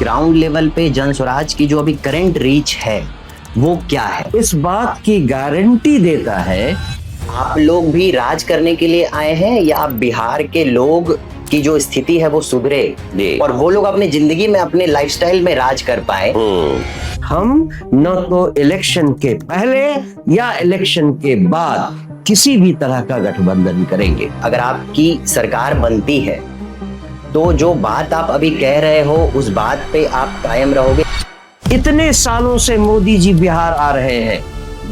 Ground level पे जन स्वराज की जो अभी करंट रीच है वो क्या है? इस बात की गारंटी देता है। आप लोग भी राज करने के लिए आए हैं या आप बिहार के लोग की जो स्थिति है वो सुधरे और वो लोग अपनी जिंदगी में अपने लाइफस्टाइल में राज कर पाए? हम न तो इलेक्शन के पहले या इलेक्शन के बाद किसी भी तरह का गठबंधन करेंगे। अगर आपकी सरकार बनती है तो जो बात आप अभी कह रहे हो उस बात पे आप कायम रहोगे? इतने सालों से मोदी जी बिहार आ रहे हैं,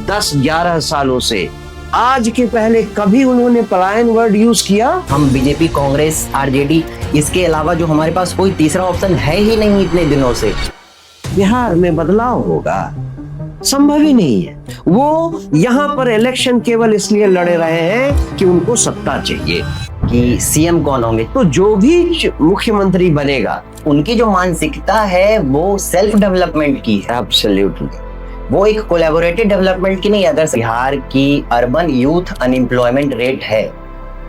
10-11 सालों से। आज के पहले कभी उन्होंने पलायन वर्ड यूज किया? हम बीजेपी, कांग्रेस, आरजेडी, इसके अलावा जो हमारे पास कोई तीसरा ऑप्शन है ही नहीं इतने दिनों से। बिहार में बदलाव होगा संभव ही नहीं है। वो यहाँ पर इलेक्शन केवल इसलिए लड़े रहे हैं कि उनको सत्ता चाहिए। कि सीएम कौन होंगे? तो जो भी मुख्यमंत्री बनेगा, उनकी जो मानसिकता है वो सेल्फ डेवलपमेंट की है। एब्सोल्युटली, वो एक कोलैबोरेटिव डेवलपमेंट की नहीं। अगर बिहार की अर्बन यूथ अनएम्प्लॉयमेंट रेट है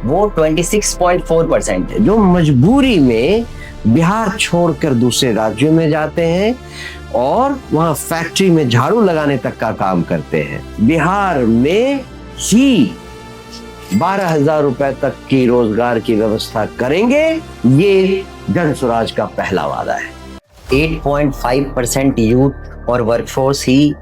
वो 26.4% है। जो मजबूरी में बिहार छोड़कर दूसरे राज्यों में जाते हैं और वहां फैक्ट्री में झाड़ू लगाने तक का काम करते हैं। बिहार में ही 12,000 रुपए तक की रोजगार की व्यवस्था करेंगे। ये जन स्वराज का पहला वादा है। 8.5% यूथ और वर्कफोर्स ही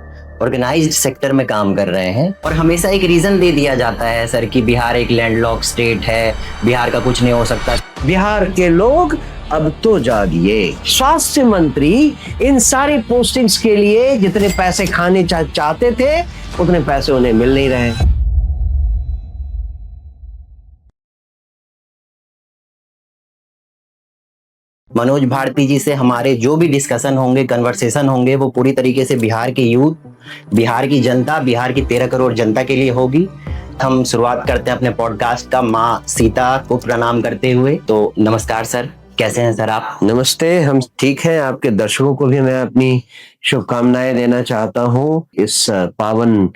ऑर्गेनाइज्ड सेक्टर में काम कर रहे हैं। और हमेशा एक रीजन दे दिया जाता है सर कि बिहार एक लैंडलॉक स्टेट है, बिहार का कुछ नहीं हो सकता। बिहार के लोग अब तो जागिए। स्वास्थ्य मंत्री इन सारी पोस्टिंग्स के लिए जितने पैसे खाने चाहते थे उतने पैसे उन्हें मिल नहीं रहे। मनोज भारती जी से हमारे जो भी डिस्कशन होंगे, कन्वर्सेशन होंगे, वो पूरी तरीके से बिहार के यूथ, बिहार की जनता, बिहार की 13 करोड़ जनता के लिए होगी। हम शुरुआत करते हैं अपने पॉडकास्ट का माँ सीता को प्रणाम करते हुए। तो नमस्कार सर, कैसे हैं सर आप? नमस्ते, हम ठीक हैं। आपके दर्शकों को भी मैं अपनी शुभकामनाएं देना चाहता हूँ। इस पावन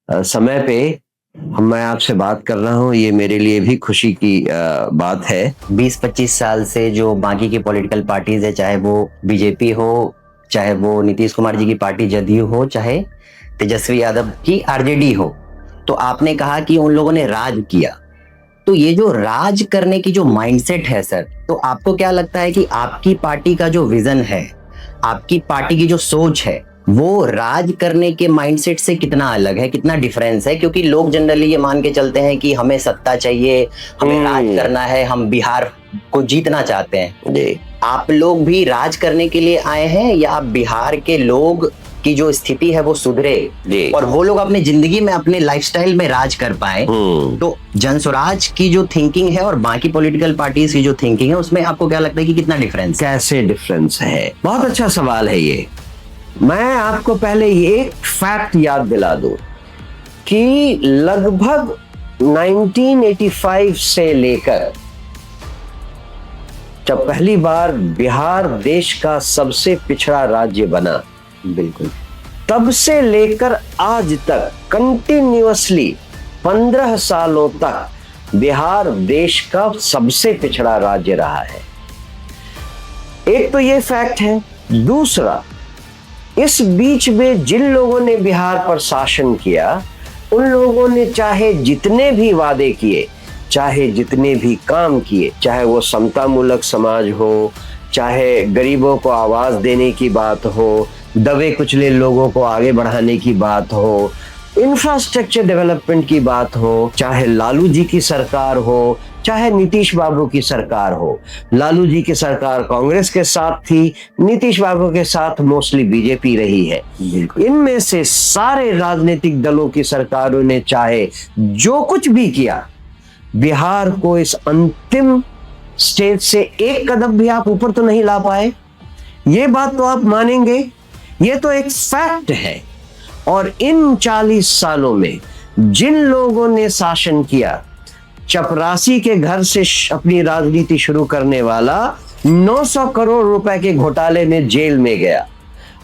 समय पे मैं आपसे बात कर रहा हूँ, ये मेरे लिए भी खुशी की बात है। 20-25 साल से जो बाकी की पॉलिटिकल पार्टीज है, चाहे वो बीजेपी हो, चाहे वो नीतीश कुमार जी की पार्टी जदयू हो, चाहे तेजस्वी यादव की आरजेडी हो, तो आपने कहा कि उन लोगों ने राज किया। तो ये जो राज करने की जो माइंडसेट है सर, तो आपको क्या लगता है कि आपकी पार्टी का जो विजन है, आपकी पार्टी की जो सोच है, वो राज करने के माइंडसेट से कितना अलग है, कितना डिफरेंस है? क्योंकि लोग जनरली ये मान के चलते हैं कि हमें सत्ता चाहिए, हमें राज करना है, हम बिहार को जीतना चाहते हैं। जी, आप लोग भी राज करने के लिए आए हैं या आप बिहार के लोग की जो स्थिति है वो सुधरे और वो लोग अपनी जिंदगी में अपने लाइफस्टाइल में राज कर पाए? तो जन स्वराज की जो थिंकिंग है और बाकी पॉलिटिकल पार्टीज की जो थिंकिंग है, उसमें आपको क्या लगता है कि कितना डिफरेंस? कैसे डिफरेंस है? बहुत अच्छा सवाल है ये। मैं आपको पहले ये एक फैक्ट याद दिला दूं कि लगभग 1985 से लेकर जब पहली बार बिहार देश का सबसे पिछड़ा राज्य बना, बिल्कुल, तब से लेकर आज तक कंटिन्यूअसली 15 सालों तक बिहार देश का सबसे पिछड़ा राज्य रहा है। एक तो ये फैक्ट है। दूसरा, इस बीच में जिन लोगों ने बिहार पर शासन किया, उन लोगों ने चाहे जितने भी वादे किए, चाहे जितने भी काम किए, चाहे वो समतामूलक समाज हो, चाहे गरीबों को आवाज देने की बात हो, दबे कुचले लोगों को आगे बढ़ाने की बात हो, इंफ्रास्ट्रक्चर डेवलपमेंट की बात हो, चाहे लालू जी की सरकार हो, चाहे नीतीश बाबू की सरकार हो। लालू जी की सरकार कांग्रेस के साथ थी, नीतीश बाबू के साथ मोस्टली बीजेपी रही है। इनमें से सारे राजनीतिक दलों की सरकारों ने चाहे जो कुछ भी किया, बिहार को इस अंतिम स्टेज से एक कदम भी आप ऊपर तो नहीं ला पाए। ये बात तो आप मानेंगे, ये तो एक फैक्ट है। और इन 40 सालों में जिन लोगों ने शासन किया, चपरासी के घर से अपनी राजनीति शुरू करने वाला 900 करोड़ रुपए के घोटाले में जेल में गया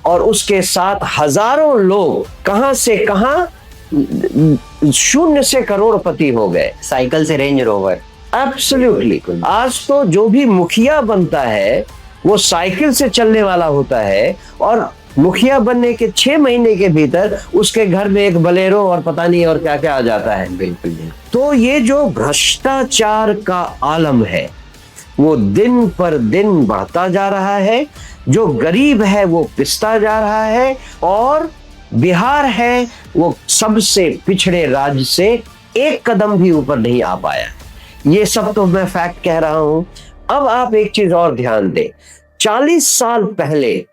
और उसके साथ हजारों लोग कहां से कहां शून्य से करोड़पति हो गए, साइकिल से रेंज रोवर। एब्सोल्युटली। आज तो जो भी मुखिया बनता है वो साइकिल से चलने वाला होता है और मुखिया बनने के 6 महीने के भीतर उसके घर में एक बलेरो और पता नहीं और क्या क्या आ जाता है। बिल्कुल बिल्कुल। तो ये जो भ्रष्टाचार का आलम है वो दिन पर दिन बढ़ता जा रहा है। जो गरीब है वो पिसता जा रहा है और बिहार है वो सबसे पिछड़े राज्य से एक कदम भी ऊपर नहीं आ पाया। ये सब तो मैं फैक्ट कह रहा हूं। अब आप एक चीज और ध्यान दें, 40 साल पहले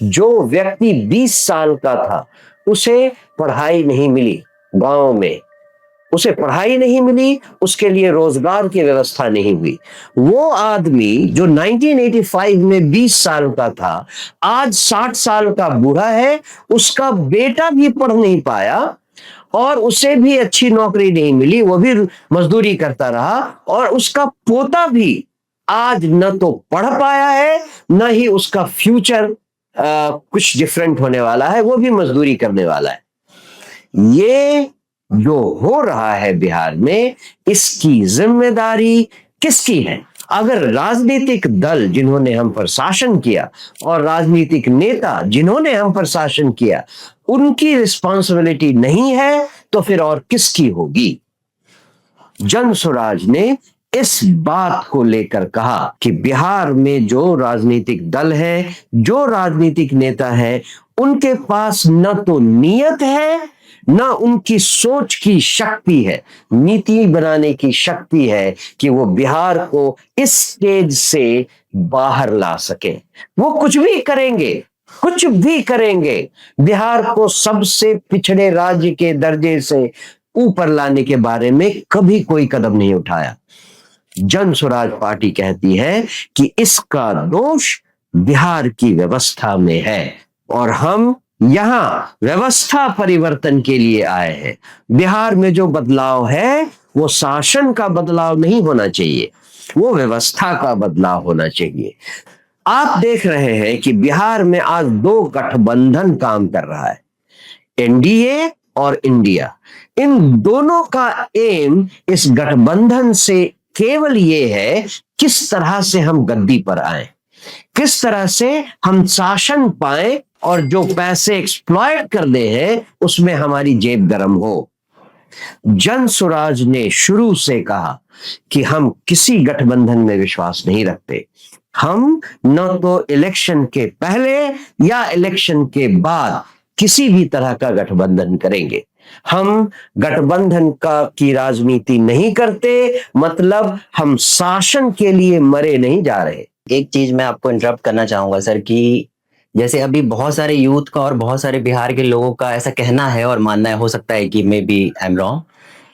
जो व्यक्ति 20 साल का था उसे पढ़ाई नहीं मिली, गांव में उसे पढ़ाई नहीं मिली, उसके लिए रोजगार की व्यवस्था नहीं हुई। वो आदमी जो 1985 में 20 साल का था आज 60 साल का बूढ़ा है, उसका बेटा भी पढ़ नहीं पाया और उसे भी अच्छी नौकरी नहीं मिली, वो भी मजदूरी करता रहा और उसका पोता भी आज न तो पढ़ पाया है न ही उसका फ्यूचर कुछ डिफरेंट होने वाला है, वो भी मजदूरी करने वाला है। ये जो हो रहा है बिहार में, इसकी जिम्मेदारी किसकी है? अगर राजनीतिक दल जिन्होंने हम पर शासन किया और राजनीतिक नेता जिन्होंने हम पर शासन किया उनकी रिस्पॉन्सिबिलिटी नहीं है तो फिर और किसकी होगी? जन स्वराज ने इस बात को लेकर कहा कि बिहार में जो राजनीतिक दल है, जो राजनीतिक नेता है, उनके पास न तो नियत है ना उनकी सोच की शक्ति है, नीति बनाने की शक्ति है कि वो बिहार को इस स्टेज से बाहर ला सके। वो कुछ भी करेंगे, कुछ भी करेंगे, बिहार को सबसे पिछड़े राज्य के दर्जे से ऊपर लाने के बारे में कभी कोई कदम नहीं उठाया। जन स्वराज पार्टी कहती है कि इसका दोष बिहार की व्यवस्था में है और हम यहां व्यवस्था परिवर्तन के लिए आए हैं। बिहार में जो बदलाव है वो शासन का बदलाव नहीं होना चाहिए, वो व्यवस्था का बदलाव होना चाहिए। आप देख रहे हैं कि बिहार में आज 2 गठबंधन काम कर रहा है, एनडीए और इंडिया। इन दोनों का एम इस गठबंधन से केवल ये है किस तरह से हम गद्दी पर आए, किस तरह से हम शासन पाए और जो पैसे एक्सप्लॉयट कर दे हैं उसमें हमारी जेब गरम हो। जन स्वराज ने शुरू से कहा कि हम किसी गठबंधन में विश्वास नहीं रखते। हम न तो इलेक्शन के पहले या इलेक्शन के बाद किसी भी तरह का गठबंधन करेंगे। हम गठबंधन का की राजनीति नहीं करते, मतलब हम शासन के लिए मरे नहीं जा रहे। एक चीज मैं आपको इंटरप्ट करना चाहूंगा सर कि जैसे अभी बहुत सारे यूथ का और बहुत सारे बिहार के लोगों का ऐसा कहना है और मानना है, हो सकता है कि maybe I am wrong,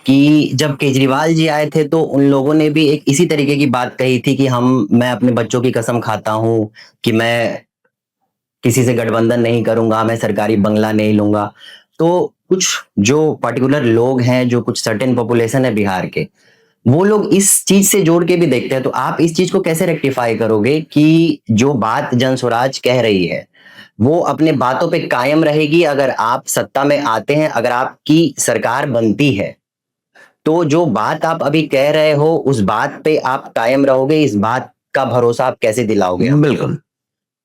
कि जब केजरीवाल जी आए थे तो उन लोगों ने भी एक इसी तरीके की बात कही थी कि मैं अपने बच्चों की कसम खाता हूं कि मैं किसी से गठबंधन नहीं करूंगा, मैं सरकारी बंगला नहीं लूंगा। तो कुछ जो पर्टिकुलर लोग हैं, जो कुछ सर्टेन पॉपुलेशन है बिहार के, वो लोग इस चीज से जोड़ के भी देखते हैं। तो आप इस चीज को कैसे रेक्टिफाई करोगे कि जो बात जन स्वराज कह रही है वो अपने बातों पे कायम रहेगी अगर आप सत्ता में आते हैं, अगर आपकी सरकार बनती है, तो जो बात आप अभी कह रहे हो उस बात पे आप कायम रहोगे? इस बात का भरोसा आप कैसे दिलाओगे? बिल्कुल,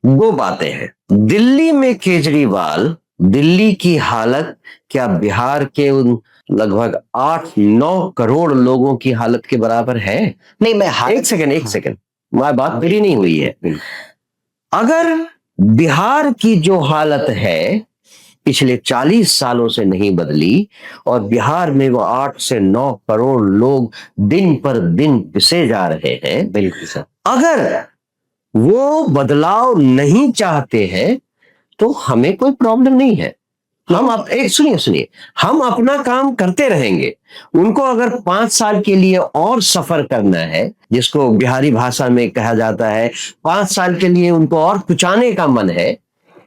वो बातें हैं। दिल्ली में केजरीवाल, दिल्ली की हालत क्या बिहार के उन लगभग 8-9 करोड़ लोगों की हालत के बराबर है? नहीं, मैं एक सेकंड, मैं बात मेरी नहीं हुई है। अगर बिहार की जो हालत है पिछले 40 सालों से नहीं बदली और बिहार में वो 8 से 9 करोड़ लोग दिन पर दिन पिसे जा रहे हैं, बिल्कुल सर, अगर वो बदलाव नहीं चाहते हैं तो हमें कोई प्रॉब्लम नहीं है। हम सुनिए, हम अपना काम करते रहेंगे। उनको अगर 5 साल के लिए और सफर करना है, जिसको बिहारी भाषा में कहा जाता है 5 साल के लिए उनको और कुचाने का मन है,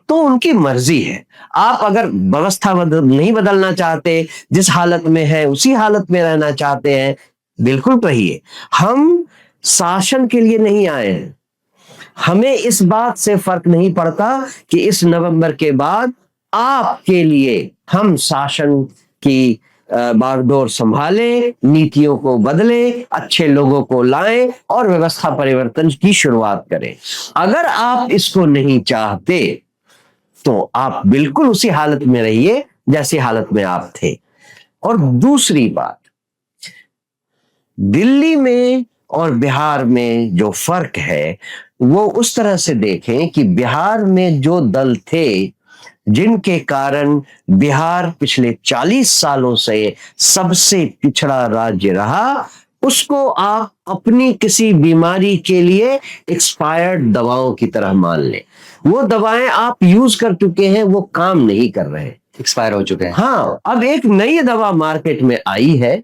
तो उनकी मर्जी है। आप अगर व्यवस्था नहीं बदलना चाहते, जिस हालत में है उसी हालत में रहना चाहते हैं, बिल्कुल रहिए। हम शासन के लिए नहीं आए हैं। हमें इस बात से फर्क नहीं पड़ता कि इस नवंबर के बाद आपके लिए हम शासन की बागडोर संभाले, नीतियों को बदले, अच्छे लोगों को लाएं और व्यवस्था परिवर्तन की शुरुआत करें। अगर आप इसको नहीं चाहते तो आप बिल्कुल उसी हालत में रहिए जैसी हालत में आप थे। और दूसरी बात, दिल्ली में और बिहार में जो फर्क है वो उस तरह से देखें कि बिहार में जो दल थे जिनके कारण बिहार पिछले 40 सालों से सबसे पिछड़ा राज्य रहा, उसको आप अपनी किसी बीमारी के लिए एक्सपायर्ड दवाओं की तरह मान लें। वो दवाएं आप यूज कर चुके हैं, वो काम नहीं कर रहे, एक्सपायर हो चुके हैं। हाँ, अब एक नई दवा मार्केट में आई है।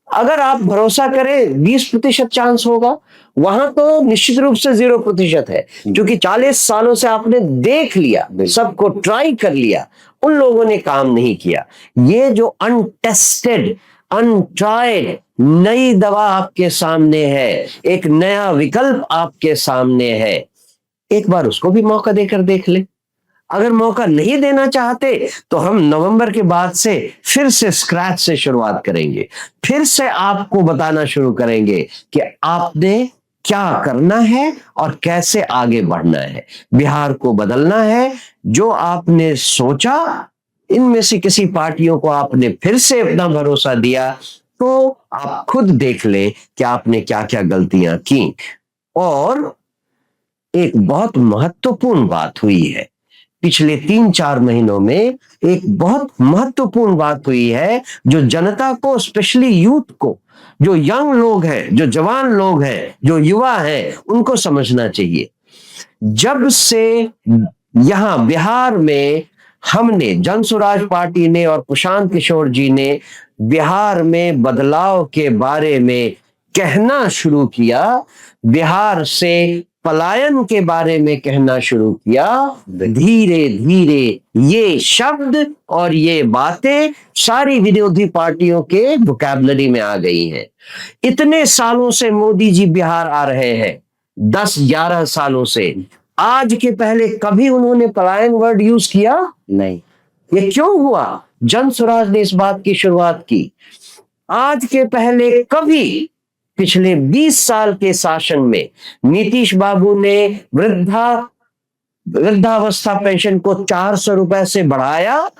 अगर आप भरोसा करें 20% चांस होगा, वहां तो निश्चित रूप से 0% है, क्योंकि 40 सालों से आपने देख लिया, सबको ट्राई कर लिया, उन लोगों ने काम नहीं किया। ये जो अनटेस्टेड, अनट्राइड नई दवा आपके सामने है, एक नया विकल्प आपके सामने है, एक बार उसको भी मौका देकर देख ले। अगर मौका नहीं देना चाहते तो हम नवंबर के बाद से फिर से स्क्रैच से शुरुआत करेंगे, फिर से आपको बताना शुरू करेंगे कि आपने क्या करना है और कैसे आगे बढ़ना है। बिहार को बदलना है। जो आपने सोचा, इनमें से किसी पार्टियों को आपने फिर से अपना भरोसा दिया, तो आप खुद देख लें कि आपने क्या क्या गलतियां की। और एक बहुत महत्वपूर्ण बात हुई है पिछले 3-4 महीनों में, एक बहुत महत्वपूर्ण बात हुई है जो जनता को, स्पेशली यूथ को, जो यंग लोग हैं, जो जवान लोग हैं, जो युवा हैं, उनको समझना चाहिए। जब से यहां बिहार में हमने, जनसुराज पार्टी ने और प्रशांत किशोर जी ने बिहार में बदलाव के बारे में कहना शुरू किया, बिहार से पलायन के बारे में कहना शुरू किया, धीरे धीरे ये शब्द और ये बातें सारी विरोधी पार्टियों के वोकैबुलरी में आ गई हैं। इतने सालों से मोदी जी बिहार आ रहे हैं, 10-11 सालों से, आज के पहले कभी उन्होंने पलायन वर्ड यूज किया नहीं। ये क्यों हुआ? जनसुराज ने इस बात की शुरुआत की। आज के पहले कभी पिछले 20 साल के शासन में नीतीश बाबू ने वृद्धावस्था पेंशन को 400 रुपए से बढ़ाया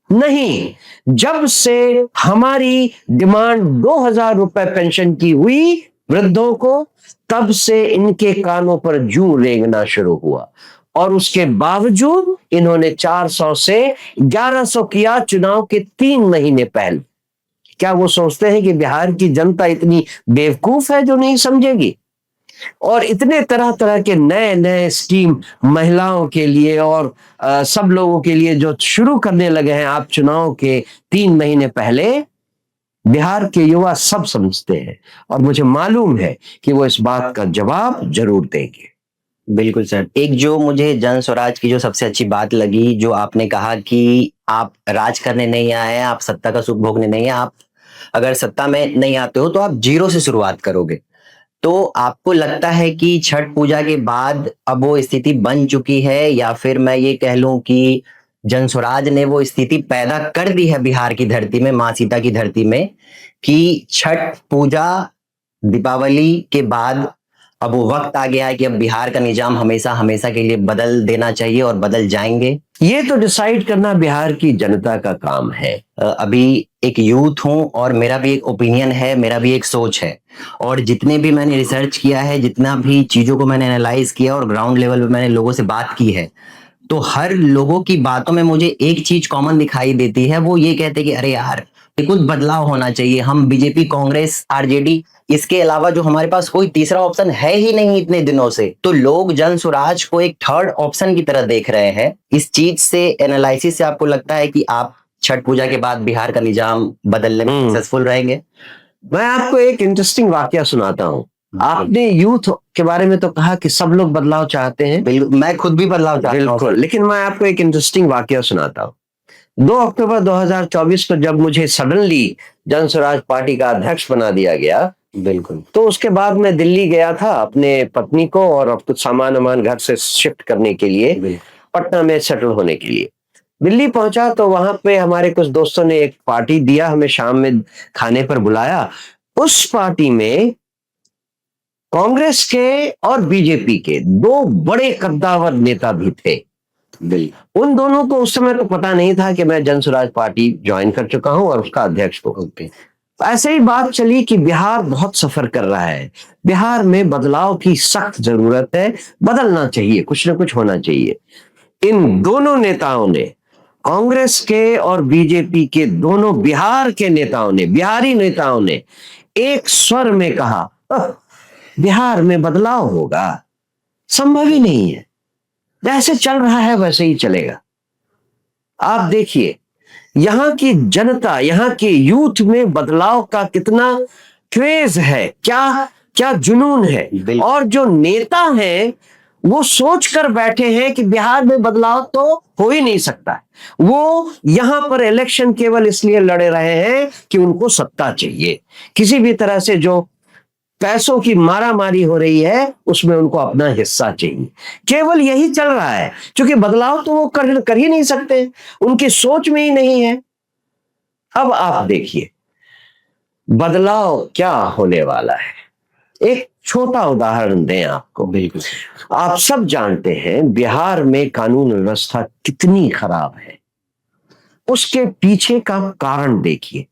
नहीं। जब से हमारी डिमांड 2000 रुपए पेंशन की हुई वृद्धों को, तब से इनके कानों पर जूं रेंगना शुरू हुआ, और उसके बावजूद इन्होंने 400 से 1100 किया चुनाव के 3 महीने पहले। क्या वो सोचते हैं कि बिहार की जनता इतनी बेवकूफ है जो नहीं समझेगी? और इतने तरह तरह के नए नए स्कीम महिलाओं के लिए और सब लोगों के लिए जो शुरू करने लगे हैं आप चुनाव के 3 महीने पहले, बिहार के युवा सब समझते हैं, और मुझे मालूम है कि वो इस बात का जवाब जरूर देंगे। बिल्कुल सर। एक जो मुझे जन स्वराज की जो सबसे अच्छी बात लगी, जो आपने कहा कि आप राज करने नहीं आए हैं, आप सत्ता का सुख भोगने नहीं है, आप अगर सत्ता में नहीं आते हो तो आप जीरो से शुरुआत करोगे। तो आपको लगता है कि छठ पूजा के बाद अब वो स्थिति बन चुकी है, या फिर मैं ये कह लूं कि जन स्वराज ने वो स्थिति पैदा कर दी है बिहार की धरती में, माँ सीता की धरती में, कि छठ पूजा दीपावली के बाद अब वो वक्त आ गया है कि अब बिहार का निजाम हमेशा हमेशा के लिए बदल देना चाहिए और बदल जाएंगे? ये तो डिसाइड करना बिहार की जनता का काम है। अभी एक यूथ हूं और मेरा भी एक ओपिनियन है, मेरा भी एक सोच है, और जितने भी मैंने रिसर्च किया है, जितना भी चीजों को मैंने एनालाइज किया और ग्राउंड लेवल पे मैंने लोगों से बात की है, तो हर लोगों की बातों में मुझे एक चीज कॉमन दिखाई देती है। वो ये कहते कि अरे यार, कुछ बदलाव होना चाहिए, हम बीजेपी, कांग्रेस, आरजेडी, इसके अलावा जो हमारे पास कोई तीसरा ऑप्शन है ही नहीं इतने दिनों से। तो लोग जन स्वराज को एक थर्ड ऑप्शन की तरह देख रहे हैं। इस चीज से, एनालिसिस से आपको लगता है कि आप छठ पूजा के बाद बिहार का निजाम बदलने में सक्सेसफुल रहेंगे? मैं आपको एक इंटरेस्टिंग वाकया सुनाता हूँ। आपने यूथ के बारे में तो कहा कि सब लोग बदलाव चाहते हैं। बिल्कुल, मैं खुद भी बदलाव चाहता हूं। बिल्कुल, लेकिन मैं आपको एक इंटरेस्टिंग वाकया सुनाता हूँ। 2 अक्टूबर 2024 को जब मुझे सडनली जन स्वराज पार्टी का अध्यक्ष बना दिया गया, बिल्कुल, तो उसके बाद मैं दिल्ली गया था अपने पत्नी को और अब कुछ सामान वामान घर से शिफ्ट करने के लिए, पटना में सेटल होने के लिए। दिल्ली पहुंचा तो वहां पे हमारे कुछ दोस्तों ने एक पार्टी दिया, हमें शाम में खाने पर बुलाया। उस पार्टी में कांग्रेस के और बीजेपी के दो बड़े कद्दावर नेता भी थे। उन दोनों को उस समय तो पता नहीं था कि मैं जन स्वराज पार्टी ज्वाइन कर चुका हूं और उसका अध्यक्ष हूं। ऐसे ही बात चली कि बिहार बहुत सफर कर रहा है, बिहार में बदलाव की सख्त जरूरत है, बदलना चाहिए, कुछ ना कुछ होना चाहिए। इन दोनों नेताओं ने, कांग्रेस के और बीजेपी के दोनों बिहार के नेताओं ने, बिहारी नेताओं ने एक स्वर में कहा, बिहार में बदलाव होगा, संभव ही नहीं है, जैसे चल रहा है वैसे ही चलेगा। आप देखिए यहां की जनता, यहां के यूथ में बदलाव का कितना क्रेज है, क्या क्या जुनून है। और जो नेता हैं वो सोच कर बैठे हैं कि बिहार में बदलाव तो हो ही नहीं सकता है। वो यहां पर इलेक्शन केवल इसलिए लड़े रहे हैं कि उनको सत्ता चाहिए, किसी भी तरह से जो पैसों की मारामारी हो रही है उसमें उनको अपना हिस्सा चाहिए, केवल यही चल रहा है। क्योंकि बदलाव तो वो कर ही नहीं सकते, उनकी सोच में ही नहीं है। अब आप देखिए बदलाव क्या होने वाला है। एक छोटा उदाहरण दें आपको। बिल्कुल। आप सब जानते हैं बिहार में कानून व्यवस्था कितनी खराब है, उसके पीछे का कारण देखिए।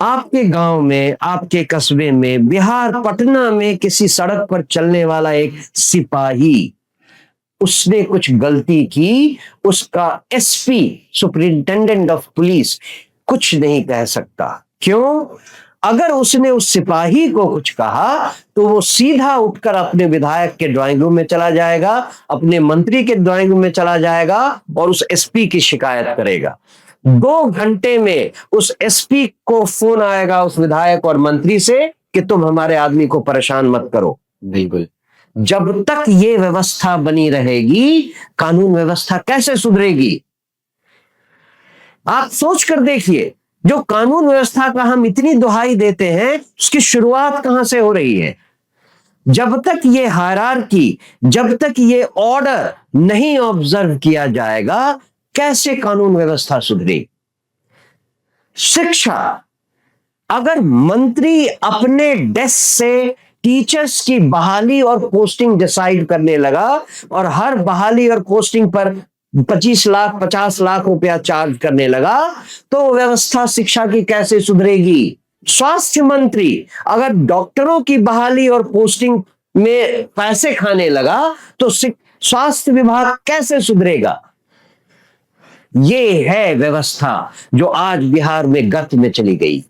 आपके गांव में, आपके कस्बे में, बिहार पटना में किसी सड़क पर चलने वाला एक सिपाही, उसने कुछ गलती की, उसका एसपी, सुपरिंटेंडेंट ऑफ पुलिस, कुछ नहीं कह सकता। क्यों? अगर उसने उस सिपाही को कुछ कहा तो वो सीधा उठकर अपने विधायक के ड्राइंग रूम में चला जाएगा, अपने मंत्री के ड्राइंग रूम में चला जाएगा और उस एसपी की शिकायत करेगा। 2 घंटे में उस एसपी को फोन आएगा उस विधायक और मंत्री से कि तुम हमारे आदमी को परेशान मत करो। बिल्कुल। जब तक ये व्यवस्था बनी रहेगी, कानून व्यवस्था कैसे सुधरेगी? आप सोच कर देखिए, जो कानून व्यवस्था का हम इतनी दुहाई देते हैं, उसकी शुरुआत कहां से हो रही है? जब तक ये हायरार्की, जब तक ये ऑर्डर नहीं ऑब्जर्व किया जाएगा, कैसे कानून व्यवस्था सुधरेगी? शिक्षा, अगर मंत्री अपने डेस्क से टीचर्स की बहाली और पोस्टिंग डिसाइड करने लगा और हर बहाली और पोस्टिंग पर 25 लाख 50 लाख रुपया चार्ज करने लगा, तो व्यवस्था शिक्षा की कैसे सुधरेगी? स्वास्थ्य मंत्री अगर डॉक्टरों की बहाली और पोस्टिंग में पैसे खाने लगा तो स्वास्थ्य विभाग कैसे सुधरेगा? ये है व्यवस्था जो आज बिहार में गत में चली गई।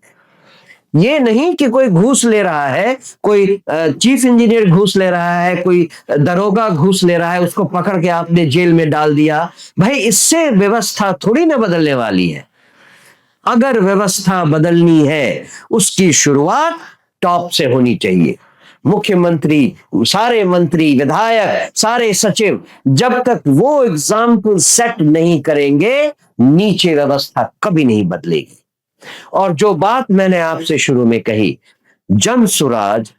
ये नहीं कि कोई घूस ले रहा है, कोई चीफ इंजीनियर घूस ले रहा है, कोई दरोगा घूस ले रहा है, उसको पकड़ के आपने जेल में डाल दिया। भाई इससे व्यवस्था थोड़ी ना बदलने वाली है। अगर व्यवस्था बदलनी है उसकी शुरुआत टॉप से होनी चाहिए। मुख्यमंत्री, सारे मंत्री, विधायक, सारे सचिव जब तक वो एग्जाम्पल सेट नहीं करेंगे, नीचे व्यवस्था कभी नहीं बदलेगी। और जो बात मैंने आपसे शुरू में कही, जन सुराज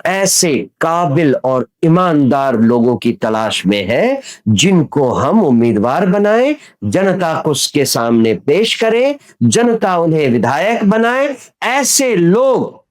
ऐसे काबिल और ईमानदार लोगों की तलाश में है जिनको हम उम्मीदवार बनाएं, जनता को उसके सामने पेश करें, जनता उन्हें विधायक बनाए। ऐसे लोग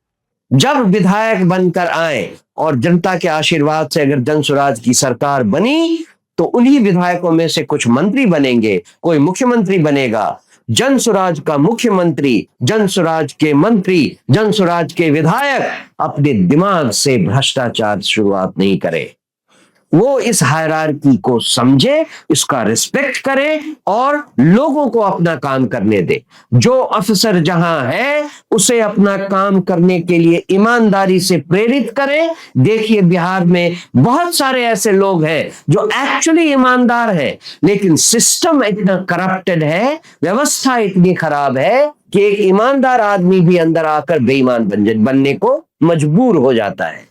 जब विधायक बनकर आए और जनता के आशीर्वाद से अगर जन स्वराज की सरकार बनी तो उन्हीं विधायकों में से कुछ मंत्री बनेंगे, कोई मुख्यमंत्री बनेगा। जन स्वराज का मुख्यमंत्री, जन स्वराज के मंत्री, जन स्वराज के विधायक अपने दिमाग से भ्रष्टाचार शुरुआत नहीं करे। वो इस हायरार्की को समझे, इसका रिस्पेक्ट करे और लोगों को अपना काम करने दे। जो अफसर जहां है उसे अपना काम करने के लिए ईमानदारी से प्रेरित करे। देखिए बिहार में बहुत सारे ऐसे लोग हैं जो एक्चुअली ईमानदार हैं, लेकिन सिस्टम इतना करप्टेड है, व्यवस्था इतनी खराब है कि एक ईमानदार आदमी भी अंदर आकर बेईमान बनने को मजबूर हो जाता है।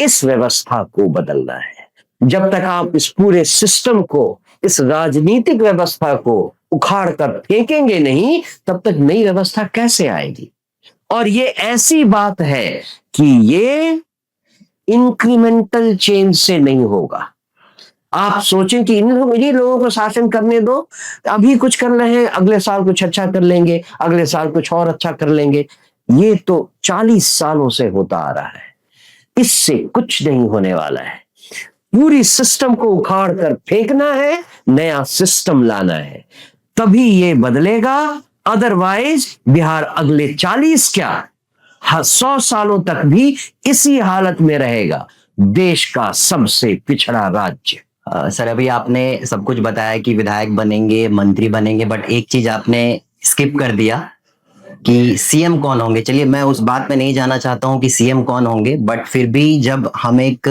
इस व्यवस्था को बदलना है। जब तक आप इस पूरे सिस्टम को, इस राजनीतिक व्यवस्था को उखाड़ कर फेंकेंगे नहीं, तब तक नई व्यवस्था कैसे आएगी? और ये ऐसी बात है कि ये इंक्रीमेंटल चेंज से नहीं होगा। आप सोचें कि इन्हीं लोगों को शासन करने दो, अभी कुछ कर रहे हैं, अगले साल कुछ अच्छा कर लेंगे, अगले साल कुछ और अच्छा कर लेंगे। ये तो 40 सालों से होता आ रहा है, इससे कुछ नहीं होने वाला है। पूरी सिस्टम को उखाड़ कर फेंकना है, नया सिस्टम लाना है, तभी ये बदलेगा। अदरवाइज बिहार अगले 40 क्या 100 सालों तक भी इसी हालत में रहेगा, देश का सबसे पिछड़ा राज्य। सर, अभी आपने सब कुछ बताया कि विधायक बनेंगे, मंत्री बनेंगे, बट एक चीज आपने स्किप कर दिया कि सीएम कौन होंगे। चलिए, मैं उस बात में नहीं जाना चाहता हूं कि सीएम कौन होंगे, बट फिर भी जब हम एक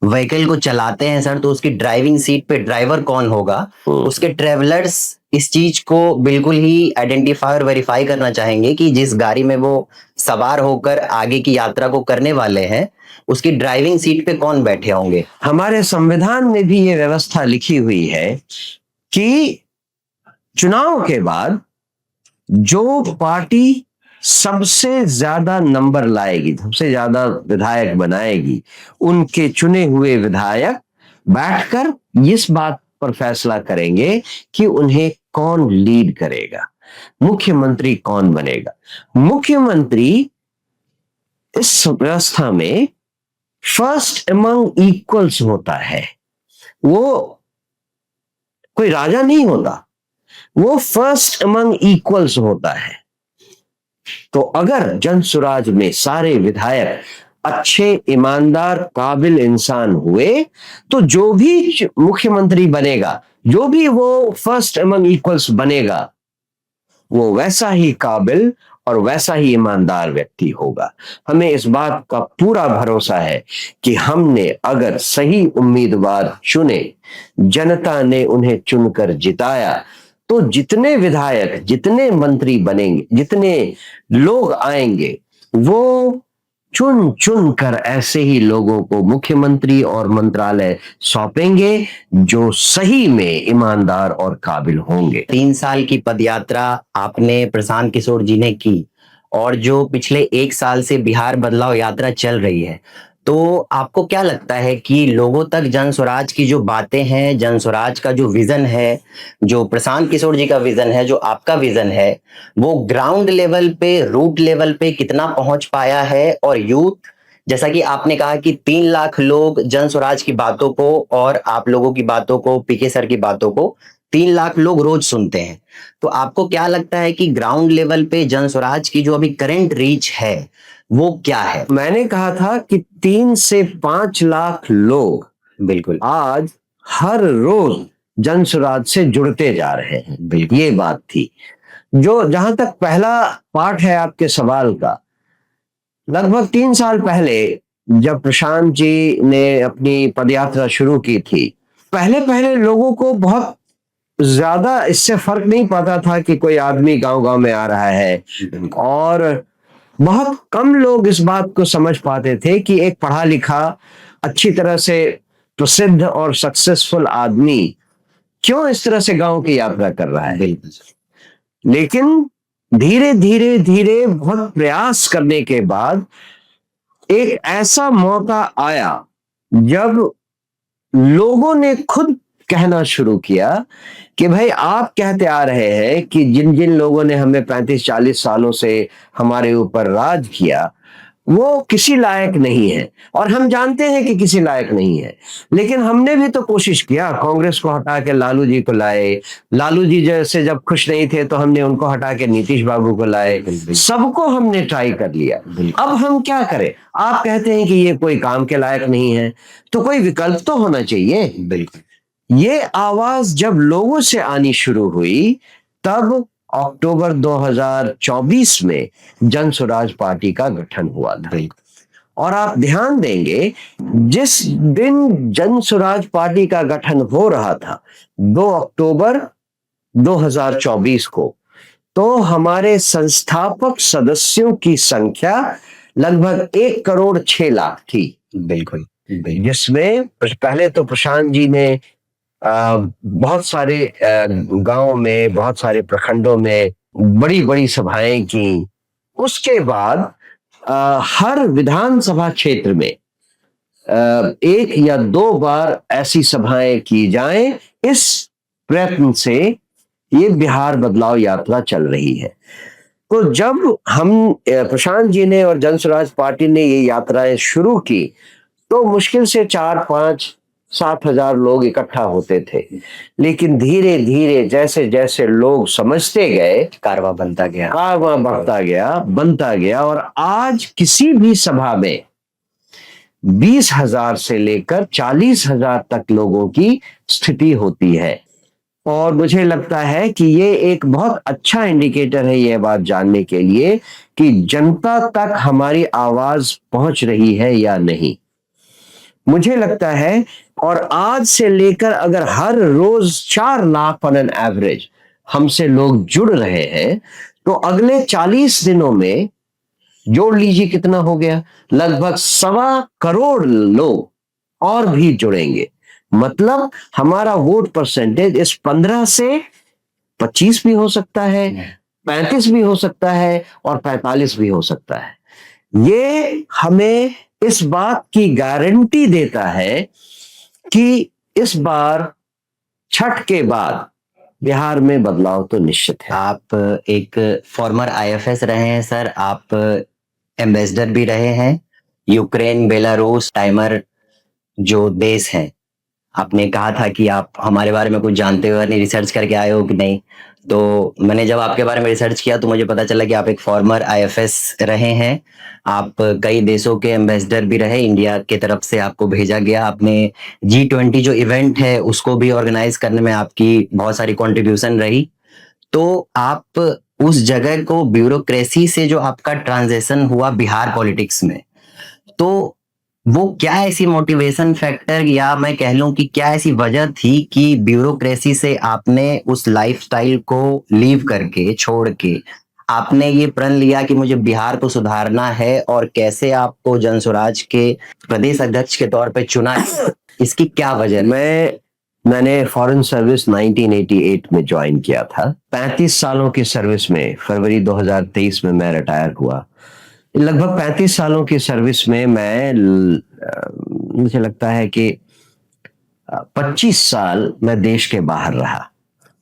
व्हीकल को चलाते हैं सर, तो उसकी ड्राइविंग सीट पे ड्राइवर कौन होगा, उसके ट्रेवलर्स इस चीज को बिल्कुल ही आइडेंटिफाई और वेरीफाई करना चाहेंगे कि जिस गाड़ी में वो सवार होकर आगे की यात्रा को करने वाले हैं, उसकी ड्राइविंग सीट पे कौन बैठे होंगे। हमारे संविधान में भी ये व्यवस्था लिखी हुई है कि चुनाव के बाद जो पार्टी सबसे ज्यादा नंबर लाएगी, सबसे ज्यादा विधायक बनाएगी, उनके चुने हुए विधायक बैठकर इस बात पर फैसला करेंगे कि उन्हें कौन लीड करेगा, मुख्यमंत्री कौन बनेगा। मुख्यमंत्री इस व्यवस्था में फर्स्ट अमंग इक्वल्स होता है, वो कोई राजा नहीं होता, वो फर्स्ट अमंग इक्वल्स होता है। तो अगर जनसुराज में सारे विधायक अच्छे, ईमानदार, काबिल इंसान हुए, तो जो भी मुख्यमंत्री बनेगा, जो भी वो फर्स्ट अमंग इक्वल्स बनेगा, वो वैसा ही काबिल और वैसा ही ईमानदार व्यक्ति होगा। हमें इस बात का पूरा भरोसा है कि हमने अगर सही उम्मीदवार चुने, जनता ने उन्हें चुनकर जिताया, तो जितने विधायक, जितने मंत्री बनेंगे, जितने लोग आएंगे, वो चुन चुन कर ऐसे ही लोगों को मुख्यमंत्री और मंत्रालय सौंपेंगे जो सही में ईमानदार और काबिल होंगे। 3 साल की पदयात्रा आपने प्रशांत किशोर जी ने की, और जो पिछले 1 साल से बिहार बदलाव यात्रा चल रही है, तो आपको क्या लगता है कि लोगों तक जन स्वराज की जो बातें हैं, जन स्वराज का जो विजन है, जो प्रशांत किशोर जी का विजन है, जो आपका विजन है, वो ग्राउंड लेवल पे, रूट लेवल पे कितना पहुंच पाया है? और यूथ, जैसा कि आपने कहा कि 3 लाख लोग जन स्वराज की बातों को और आप लोगों की बातों को, पीके सर की बातों को 3 लाख लोग रोज सुनते हैं, तो आपको क्या लगता है कि ग्राउंड लेवल पे जन स्वराज की जो अभी करंट रीच है वो क्या है? मैंने कहा था कि 3 से 5 लाख लोग बिल्कुल आज हर रोज जन स्वराज से जुड़ते जा रहे हैं, बिल्कुल ये बात थी। जो जहां तक पहला पार्ट है आपके सवाल का, लगभग 3 साल पहले जब प्रशांत जी ने अपनी पदयात्रा शुरू की थी, पहले पहले लोगों को बहुत ज्यादा इससे फर्क नहीं पड़ता था कि कोई आदमी गांव गांव में आ रहा है, और बहुत कम लोग इस बात को समझ पाते थे कि एक पढ़ा लिखा, अच्छी तरह से प्रसिद्ध और सक्सेसफुल आदमी क्यों इस तरह से गांव की यात्रा कर रहा है। लेकिन धीरे धीरे धीरे बहुत प्रयास करने के बाद एक ऐसा मौका आया जब लोगों ने खुद कहना शुरू किया कि भाई, आप कहते आ रहे हैं कि जिन जिन लोगों ने हमें 35-40 सालों से हमारे ऊपर राज किया, वो किसी लायक नहीं है, और हम जानते हैं कि किसी लायक नहीं है, लेकिन हमने भी तो कोशिश किया। कांग्रेस को हटा के लालू जी को लाए, लालू जी जैसे जब खुश नहीं थे तो हमने उनको हटा के नीतीश बाबू को लाए, सबको हमने ट्राई कर लिया। अब हम क्या करें? आप कहते हैं कि ये कोई काम के लायक नहीं है, तो कोई विकल्प तो होना चाहिए। बिल्कुल। ये आवाज जब लोगों से आनी शुरू हुई, तब अक्टूबर 2024 में जन स्वराज पार्टी का गठन हुआ था। और आप ध्यान देंगे, जिस दिन जन स्वराज पार्टी का गठन हो रहा था, 2 अक्टूबर 2024 को, तो हमारे संस्थापक सदस्यों की संख्या लगभग 1,06,00,000 थी। बिल्कुल। जिसमें पहले तो प्रशांत जी ने बहुत सारे गांव में, बहुत सारे प्रखंडों में बड़ी बड़ी सभाएं की। उसके बाद हर विधानसभा क्षेत्र में एक या दो बार ऐसी सभाएं की जाएं, इस प्रयत्न से ये बिहार बदलाव यात्रा चल रही है। तो जब हम प्रशांत जी ने और जन स्वराज पार्टी ने ये यात्राएं शुरू की तो मुश्किल से 4-5-7 हजार लोग इकट्ठा होते थे, लेकिन धीरे धीरे जैसे जैसे लोग समझते गए कारवां बनता गया। कारवां बढ़ता गया, बनता गया, और आज किसी भी सभा में 20 हजार से लेकर 40 हजार तक लोगों की स्थिति होती है। और मुझे लगता है कि ये एक बहुत अच्छा इंडिकेटर है ये बात जानने के लिए कि जनता तक हमारी आवाज पहुंच रही है या नहीं। मुझे लगता है, और आज से लेकर अगर हर रोज 4 लाख ऑन एन एवरेज हमसे लोग जुड़ रहे हैं, तो अगले 40 दिनों में जोड़ लीजिए कितना हो गया, लगभग 1.25 करोड़ लोग और भी जुड़ेंगे। मतलब हमारा वोट परसेंटेज इस 15 से 25 भी हो सकता है, 35 भी हो सकता है, और 45 भी हो सकता है। ये हमें इस बात की गारंटी देता है कि इस बार छठ के बाद बिहार में बदलाव तो निश्चित है। आप एक फॉर्मर आईएफएस रहे हैं सर, आप एम्बेसडर भी रहे हैं। यूक्रेन, बेलारूस, टाइमर जो देश हैं, आपने कहा था कि आप हमारे बारे में कुछ जानते हो नहीं, रिसर्च करके आए हो कि नहीं। तो मैंने जब आपके बारे में रिसर्च किया तो मुझे पता चला कि आप एक फॉर्मर आईएफएस रहे हैं। आप कई देशों के एम्बेसडर भी रहे, इंडिया की तरफ से आपको भेजा गया। आपने G20 जो इवेंट है उसको भी ऑर्गेनाइज करने में आपकी बहुत सारी कंट्रीब्यूशन रही। तो आप उस जगह को, ब्यूरोक्रेसी से जो आपका ट्रांजिशन हुआ बिहार पॉलिटिक्स में, तो वो क्या ऐसी मोटिवेशन फैक्टर, या मैं कह लूं कि क्या ऐसी वजह थी कि ब्यूरोक्रेसी से आपने उस लाइफस्टाइल को लीव करके, छोड़ के आपने ये प्रण लिया कि मुझे बिहार को सुधारना है, और कैसे आपको जन स्वराज के प्रदेश अध्यक्ष के तौर पे चुना है? इसकी क्या वजह? मैंने फॉरेन सर्विस 1988 में ज्वाइन किया था। 35 सालों की सर्विस में फरवरी 2023 में मैं रिटायर हुआ। लगभग 35 सालों की सर्विस में मुझे लगता है कि 25 साल मैं देश के बाहर रहा।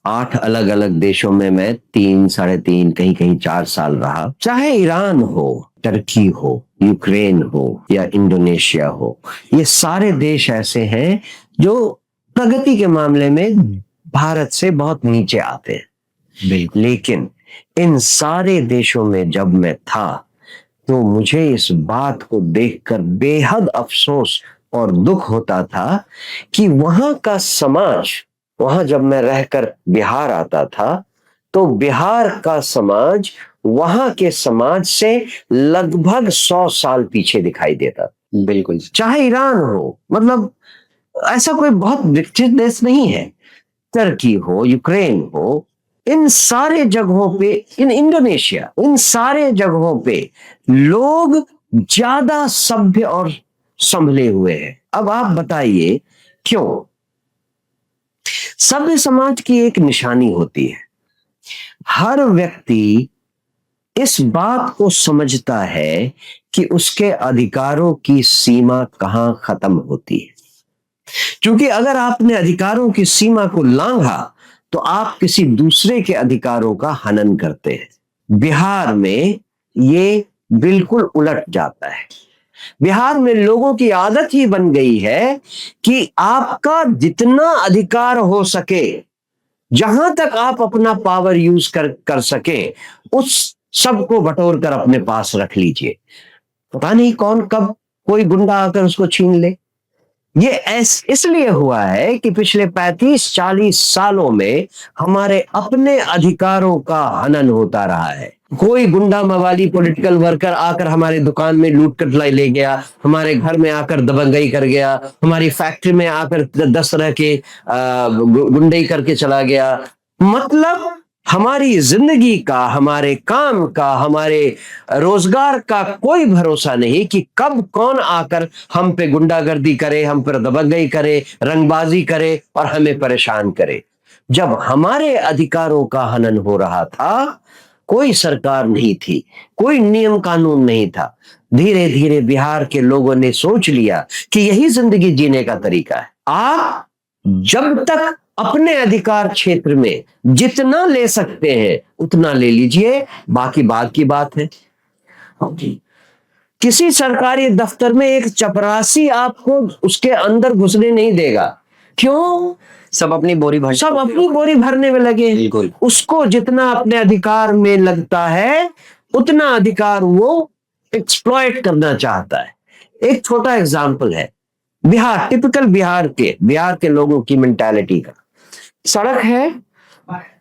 8 अलग अलग देशों में मैं 3, 3.5, कहीं कहीं 4 साल रहा। चाहे ईरान हो, टर्की हो, यूक्रेन हो या इंडोनेशिया हो, ये सारे देश ऐसे हैं जो प्रगति के मामले में भारत से बहुत नीचे आते हैं। लेकिन इन सारे देशों में जब मैं था तो मुझे इस बात को देखकर बेहद अफसोस और दुख होता था कि वहां का समाज, वहां जब मैं रहकर बिहार आता था तो बिहार का समाज वहां के समाज से लगभग 100 साल पीछे दिखाई देता। बिल्कुल। चाहे ईरान हो, मतलब ऐसा कोई बहुत विकसित देश नहीं है, टर्की हो, यूक्रेन हो, इन सारे जगहों पे, इंडोनेशिया, इन सारे जगहों पे लोग ज्यादा सभ्य और संभले हुए हैं। अब आप बताइए क्यों? सभ्य समाज की एक निशानी होती है, हर व्यक्ति इस बात को समझता है कि उसके अधिकारों की सीमा कहां खत्म होती है। क्योंकि अगर आपने अधिकारों की सीमा को लांघा तो आप किसी दूसरे के अधिकारों का हनन करते हैं। बिहार में ये बिल्कुल उलट जाता है। बिहार में लोगों की आदत ही बन गई है कि आपका जितना अधिकार हो सके, जहां तक आप अपना पावर यूज कर सके, उस सब को बटोर कर अपने पास रख लीजिए। पता नहीं कौन कब कोई गुंडा आकर उसको छीन ले। ये इसलिए हुआ है कि पिछले 35-40 सालों में हमारे अपने अधिकारों का हनन होता रहा है। कोई गुंडा मवाली पॉलिटिकल वर्कर आकर हमारे दुकान में लूट कर ले गया, हमारे घर में आकर दबंगई कर गया, हमारी फैक्ट्री में आकर 10 तरह के गुंडई करके चला गया। मतलब हमारी जिंदगी का, हमारे काम का, हमारे रोजगार का कोई भरोसा नहीं कि कब कौन आकर हम पे गुंडागर्दी करे, हम पर दबंगई करे, रंगबाजी करे और हमें परेशान करे। जब हमारे अधिकारों का हनन हो रहा था, कोई सरकार नहीं थी, कोई नियम कानून नहीं था। धीरे धीरे बिहार के लोगों ने सोच लिया कि यही जिंदगी जीने का तरीका है। आप जब तक अपने अधिकार क्षेत्र में जितना ले सकते हैं उतना ले लीजिए, बाकी बाद की बात है। किसी सरकारी दफ्तर में एक चपरासी आपको उसके अंदर घुसने नहीं देगा। क्यों? सब अपनी बोरी भरने में लगे। बिल्कुल। उसको जितना अपने अधिकार में लगता है उतना अधिकार वो एक्सप्लॉइट करना चाहता है। एक छोटा एग्जाम्पल है बिहार, टिपिकल बिहार के लोगों की मेंटालिटी का। सड़क है,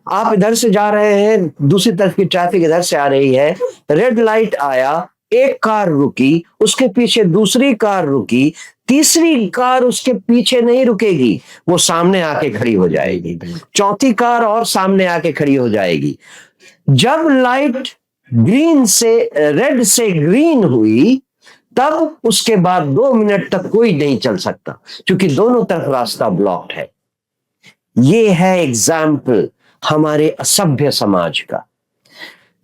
आप इधर से जा रहे हैं, दूसरी तरफ की ट्रैफिक इधर से आ रही है, रेड लाइट आया, एक कार रुकी, उसके पीछे दूसरी कार रुकी, तीसरी कार उसके पीछे नहीं रुकेगी, वो सामने आके खड़ी हो जाएगी, चौथी कार और सामने आके खड़ी हो जाएगी। जब लाइट रेड से ग्रीन हुई, तब उसके बाद 2 मिनट तक कोई नहीं चल सकता, क्योंकि दोनों तरफ रास्ता ब्लॉक्ड है। ये है एग्जाम्पल हमारे असभ्य समाज का।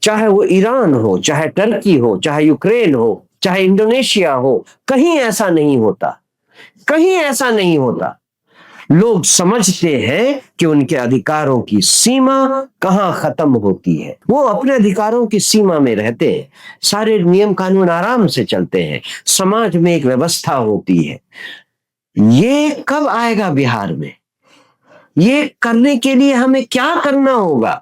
चाहे वो ईरान हो, चाहे टर्की हो, चाहे यूक्रेन हो, चाहे इंडोनेशिया हो, कहीं ऐसा नहीं होता, कहीं ऐसा नहीं होता। लोग समझते हैं कि उनके अधिकारों की सीमा कहां खत्म होती है, वो अपने अधिकारों की सीमा में रहते हैं, सारे नियम कानून आराम से चलते हैं, समाज में एक व्यवस्था होती है। ये कब आएगा बिहार में? ये करने के लिए हमें क्या करना होगा?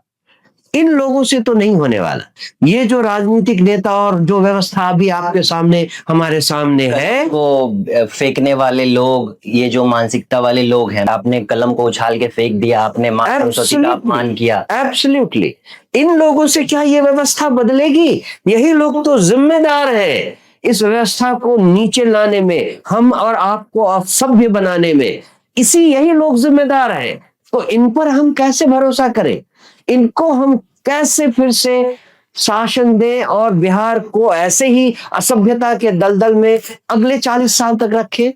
इन लोगों से तो नहीं होने वाला। ये जो राजनीतिक नेता और जो व्यवस्था अभी आपके सामने, हमारे सामने है, वो फेंकने वाले लोग, ये जो मानसिकता वाले लोग हैं, आपने कलम को उछाल के फेंक दिया, आपने मां सरस्वती का अपमान किया। एब्सोल्युटली। इन लोगों से क्या ये व्यवस्था बदलेगी? यही लोग तो जिम्मेदार हैं इस व्यवस्था को नीचे लाने में, हम और आपको असभ्य बनाने में। यही लोग जिम्मेदार हैं। तो इन पर हम कैसे भरोसा करें? इनको हम कैसे फिर से शासन दें और बिहार को ऐसे ही असभ्यता के दलदल में अगले 40 साल तक रखें?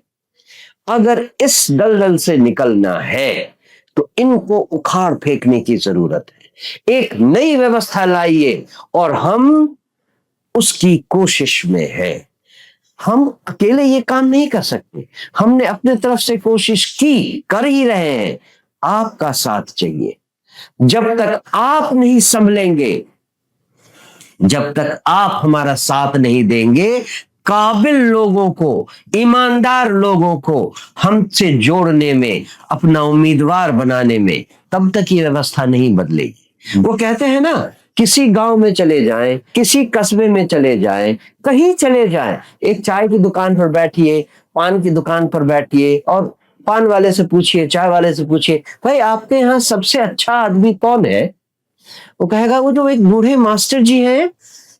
अगर इस दलदल से निकलना है तो इनको उखाड़ फेंकने की जरूरत है। एक नई व्यवस्था लाइए, और हम उसकी कोशिश में हैं। हम अकेले ये काम नहीं कर सकते, हमने अपने तरफ से कोशिश की, कर ही रहे हैं। आपका साथ चाहिए। जब तक आप नहीं संभलेंगे, जब तक आप हमारा साथ नहीं देंगे, काबिल लोगों को, ईमानदार लोगों को हमसे जोड़ने में, अपना उम्मीदवार बनाने में, तब तक ये व्यवस्था नहीं बदलेगी। वो कहते हैं ना, किसी गांव में चले जाएं, किसी कस्बे में चले जाएं, कहीं चले जाएं, एक चाय की दुकान पर बैठिए, पान की दुकान पर बैठिए, और पान वाले से पूछिए, चाय वाले से पूछिए, भाई आपके यहाँ सबसे अच्छा आदमी कौन है? वो कहेगा वो जो एक बूढ़े मास्टर जी हैं,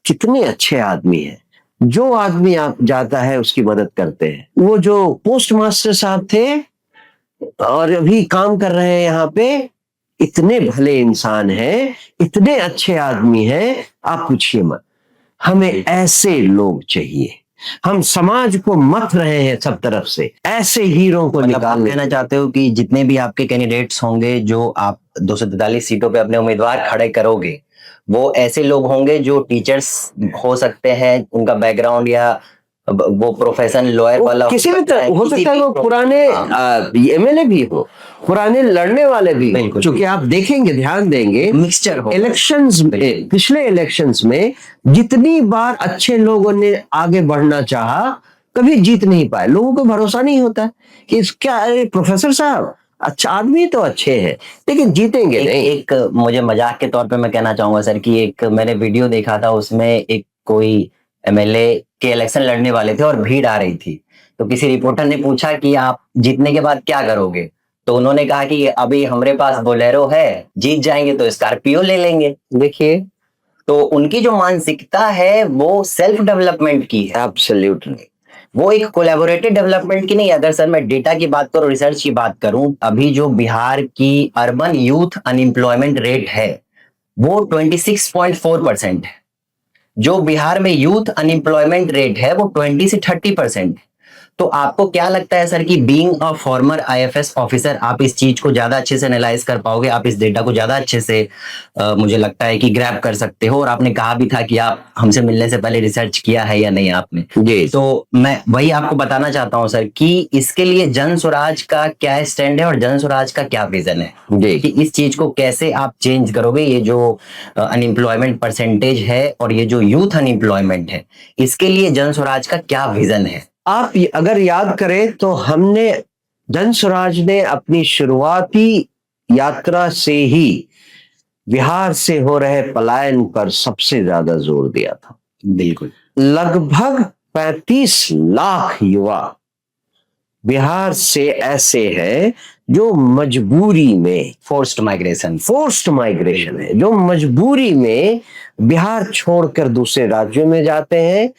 कितने अच्छे आदमी हैं, जो आदमी आप जाता है उसकी मदद करते हैं। वो जो पोस्ट मास्टर साहब थे और अभी काम कर रहे हैं यहाँ पे, इतने भले इंसान हैं, इतने अच्छे आदमी हैं, आप पूछिए मत। हमें ऐसे लोग चाहिए। हम समाज को मथ रहे हैं सब तरफ से, ऐसे हीरो को निकालने। कहना चाहते हो कि जितने भी आपके कैंडिडेट्स होंगे, जो आप 243 सीटों पे अपने उम्मीदवार खड़े करोगे, वो ऐसे लोग होंगे जो टीचर्स हो सकते हैं, उनका बैकग्राउंड या वो प्रोफेशन लॉयर वाला किसी भी तरह हो सकता है, वो पुराने एमएलए भी हो, पुराने लड़ने वाले भी, क्योंकि आप देखेंगे, ध्यान देंगे, मिक्सचर हो। इलेक्शंस में, पिछले इलेक्शंस में जितनी बार अच्छे लोगों ने आगे बढ़ना चाहा, कभी जीत नहीं पाए। लोगों को भरोसा नहीं होता कि क्या प्रोफेसर साहब अच्छा आदमी तो अच्छे हैं, लेकिन जीतेंगे नहीं। एक मुझे मजाक के तौर पे मैं कहना चाहूंगा सर कि एक मैंने वीडियो देखा था, उसमें एक कोई एमएलए के इलेक्शन लड़ने वाले थे और भीड़ आ रही थी, तो किसी रिपोर्टर ने पूछा कि आप जीतने के बाद क्या करोगे, तो उन्होंने कहा कि अभी हमारे पास बोलेरो है, जीत जाएंगे तो स्कॉर्पियो ले लेंगे। देखिए, तो उनकी जो मानसिकता है वो सेल्फ डेवलपमेंट की है। एब्सोल्युटली, वो एक कोलैबोरेटिव डेवलपमेंट की नहीं। अगर सर मैं डेटा की बात करूं, रिसर्च की बात करूं, अभी जो बिहार की अर्बन यूथ अनएम्प्लॉयमेंट रेट है वो 26.4% है। जो बिहार में यूथ अनएम्प्लॉयमेंट रेट है वो 20 से 30% है। तो आपको क्या लगता है सर कि being a former IFS officer आप इस चीज को ज्यादा अच्छे से एनालाइज कर पाओगे, आप इस डेटा को ज्यादा अच्छे से मुझे लगता है कि ग्रैब कर सकते हो, और आपने कहा भी था कि आप हमसे मिलने से पहले रिसर्च किया है या नहीं आपने जी। तो मैं वही आपको बताना चाहता हूं सर कि इसके लिए जन स्वराज का क्या स्टैंड है और जन स्वराज का क्या विजन है जी। कि इस चीज को कैसे आप चेंज करोगे, ये जो अनएम्प्लॉयमेंट परसेंटेज है और ये जो यूथ अनएम्प्लॉयमेंट है, इसके लिए जन स्वराज का क्या विजन है। आप अगर याद करें तो हमने जन स्वराज ने अपनी शुरुआती यात्रा से ही बिहार से हो रहे पलायन पर सबसे ज्यादा जोर दिया था। बिल्कुल। लगभग 35 लाख युवा बिहार से ऐसे हैं जो मजबूरी में फोर्स्ड माइग्रेशन है, जो मजबूरी में बिहार छोड़कर दूसरे राज्यों में जाते हैं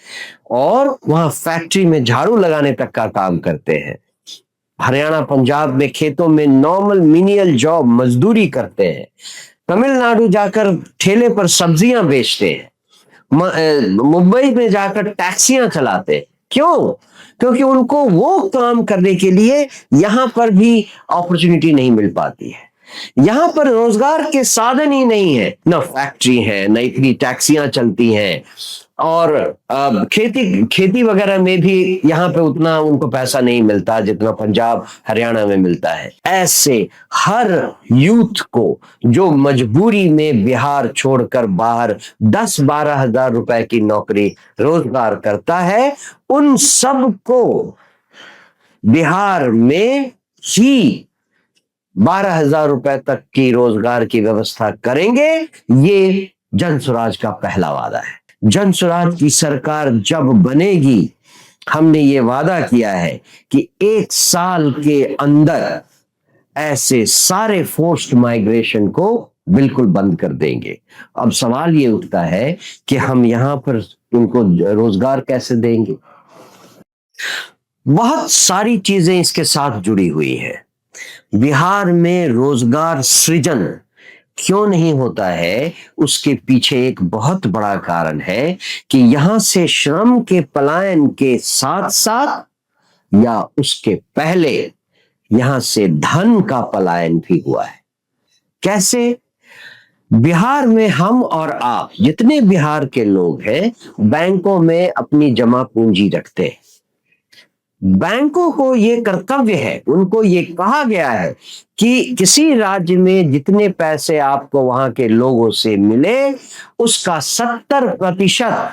और वहां फैक्ट्री में झाड़ू लगाने तक का काम करते हैं। हरियाणा पंजाब में खेतों में नॉर्मल मिनियल जॉब मजदूरी करते हैं। तमिलनाडु जाकर ठेले पर सब्जियां बेचते हैं। मुंबई में जाकर टैक्सियां चलाते हैं। क्यों? क्योंकि उनको वो काम करने के लिए यहां पर भी अपॉर्चुनिटी नहीं मिल पाती है। यहां पर रोजगार के साधन ही नहीं है, न फैक्ट्री है, न इतनी टैक्सियां चलती हैं, और खेती वगैरह में भी यहां पे उतना उनको पैसा नहीं मिलता जितना पंजाब हरियाणा में मिलता है। ऐसे हर यूथ को जो मजबूरी में बिहार छोड़कर बाहर 10-12 हजार रुपए की नौकरी रोजगार करता है, उन सब को बिहार में ही 12,000 रुपए तक की रोजगार की व्यवस्था करेंगे। ये जन स्वराज का पहला वादा है। जन स्वराज की सरकार जब बनेगी, हमने ये वादा किया है कि 1 साल के अंदर ऐसे सारे फोर्स्ड माइग्रेशन को बिल्कुल बंद कर देंगे। अब सवाल ये उठता है कि हम यहां पर उनको रोजगार कैसे देंगे। बहुत सारी चीजें इसके साथ जुड़ी हुई है। बिहार में रोजगार सृजन क्यों नहीं होता है, उसके पीछे एक बहुत बड़ा कारण है कि यहां से श्रम के पलायन के साथ साथ या उसके पहले यहां से धन का पलायन भी हुआ है। कैसे? बिहार में हम और आप जितने बिहार के लोग हैं बैंकों में अपनी जमा पूंजी रखते हैं। बैंकों को यह कर्तव्य है, उनको ये कहा गया है कि किसी राज्य में जितने पैसे आपको वहां के लोगों से मिले उसका 70%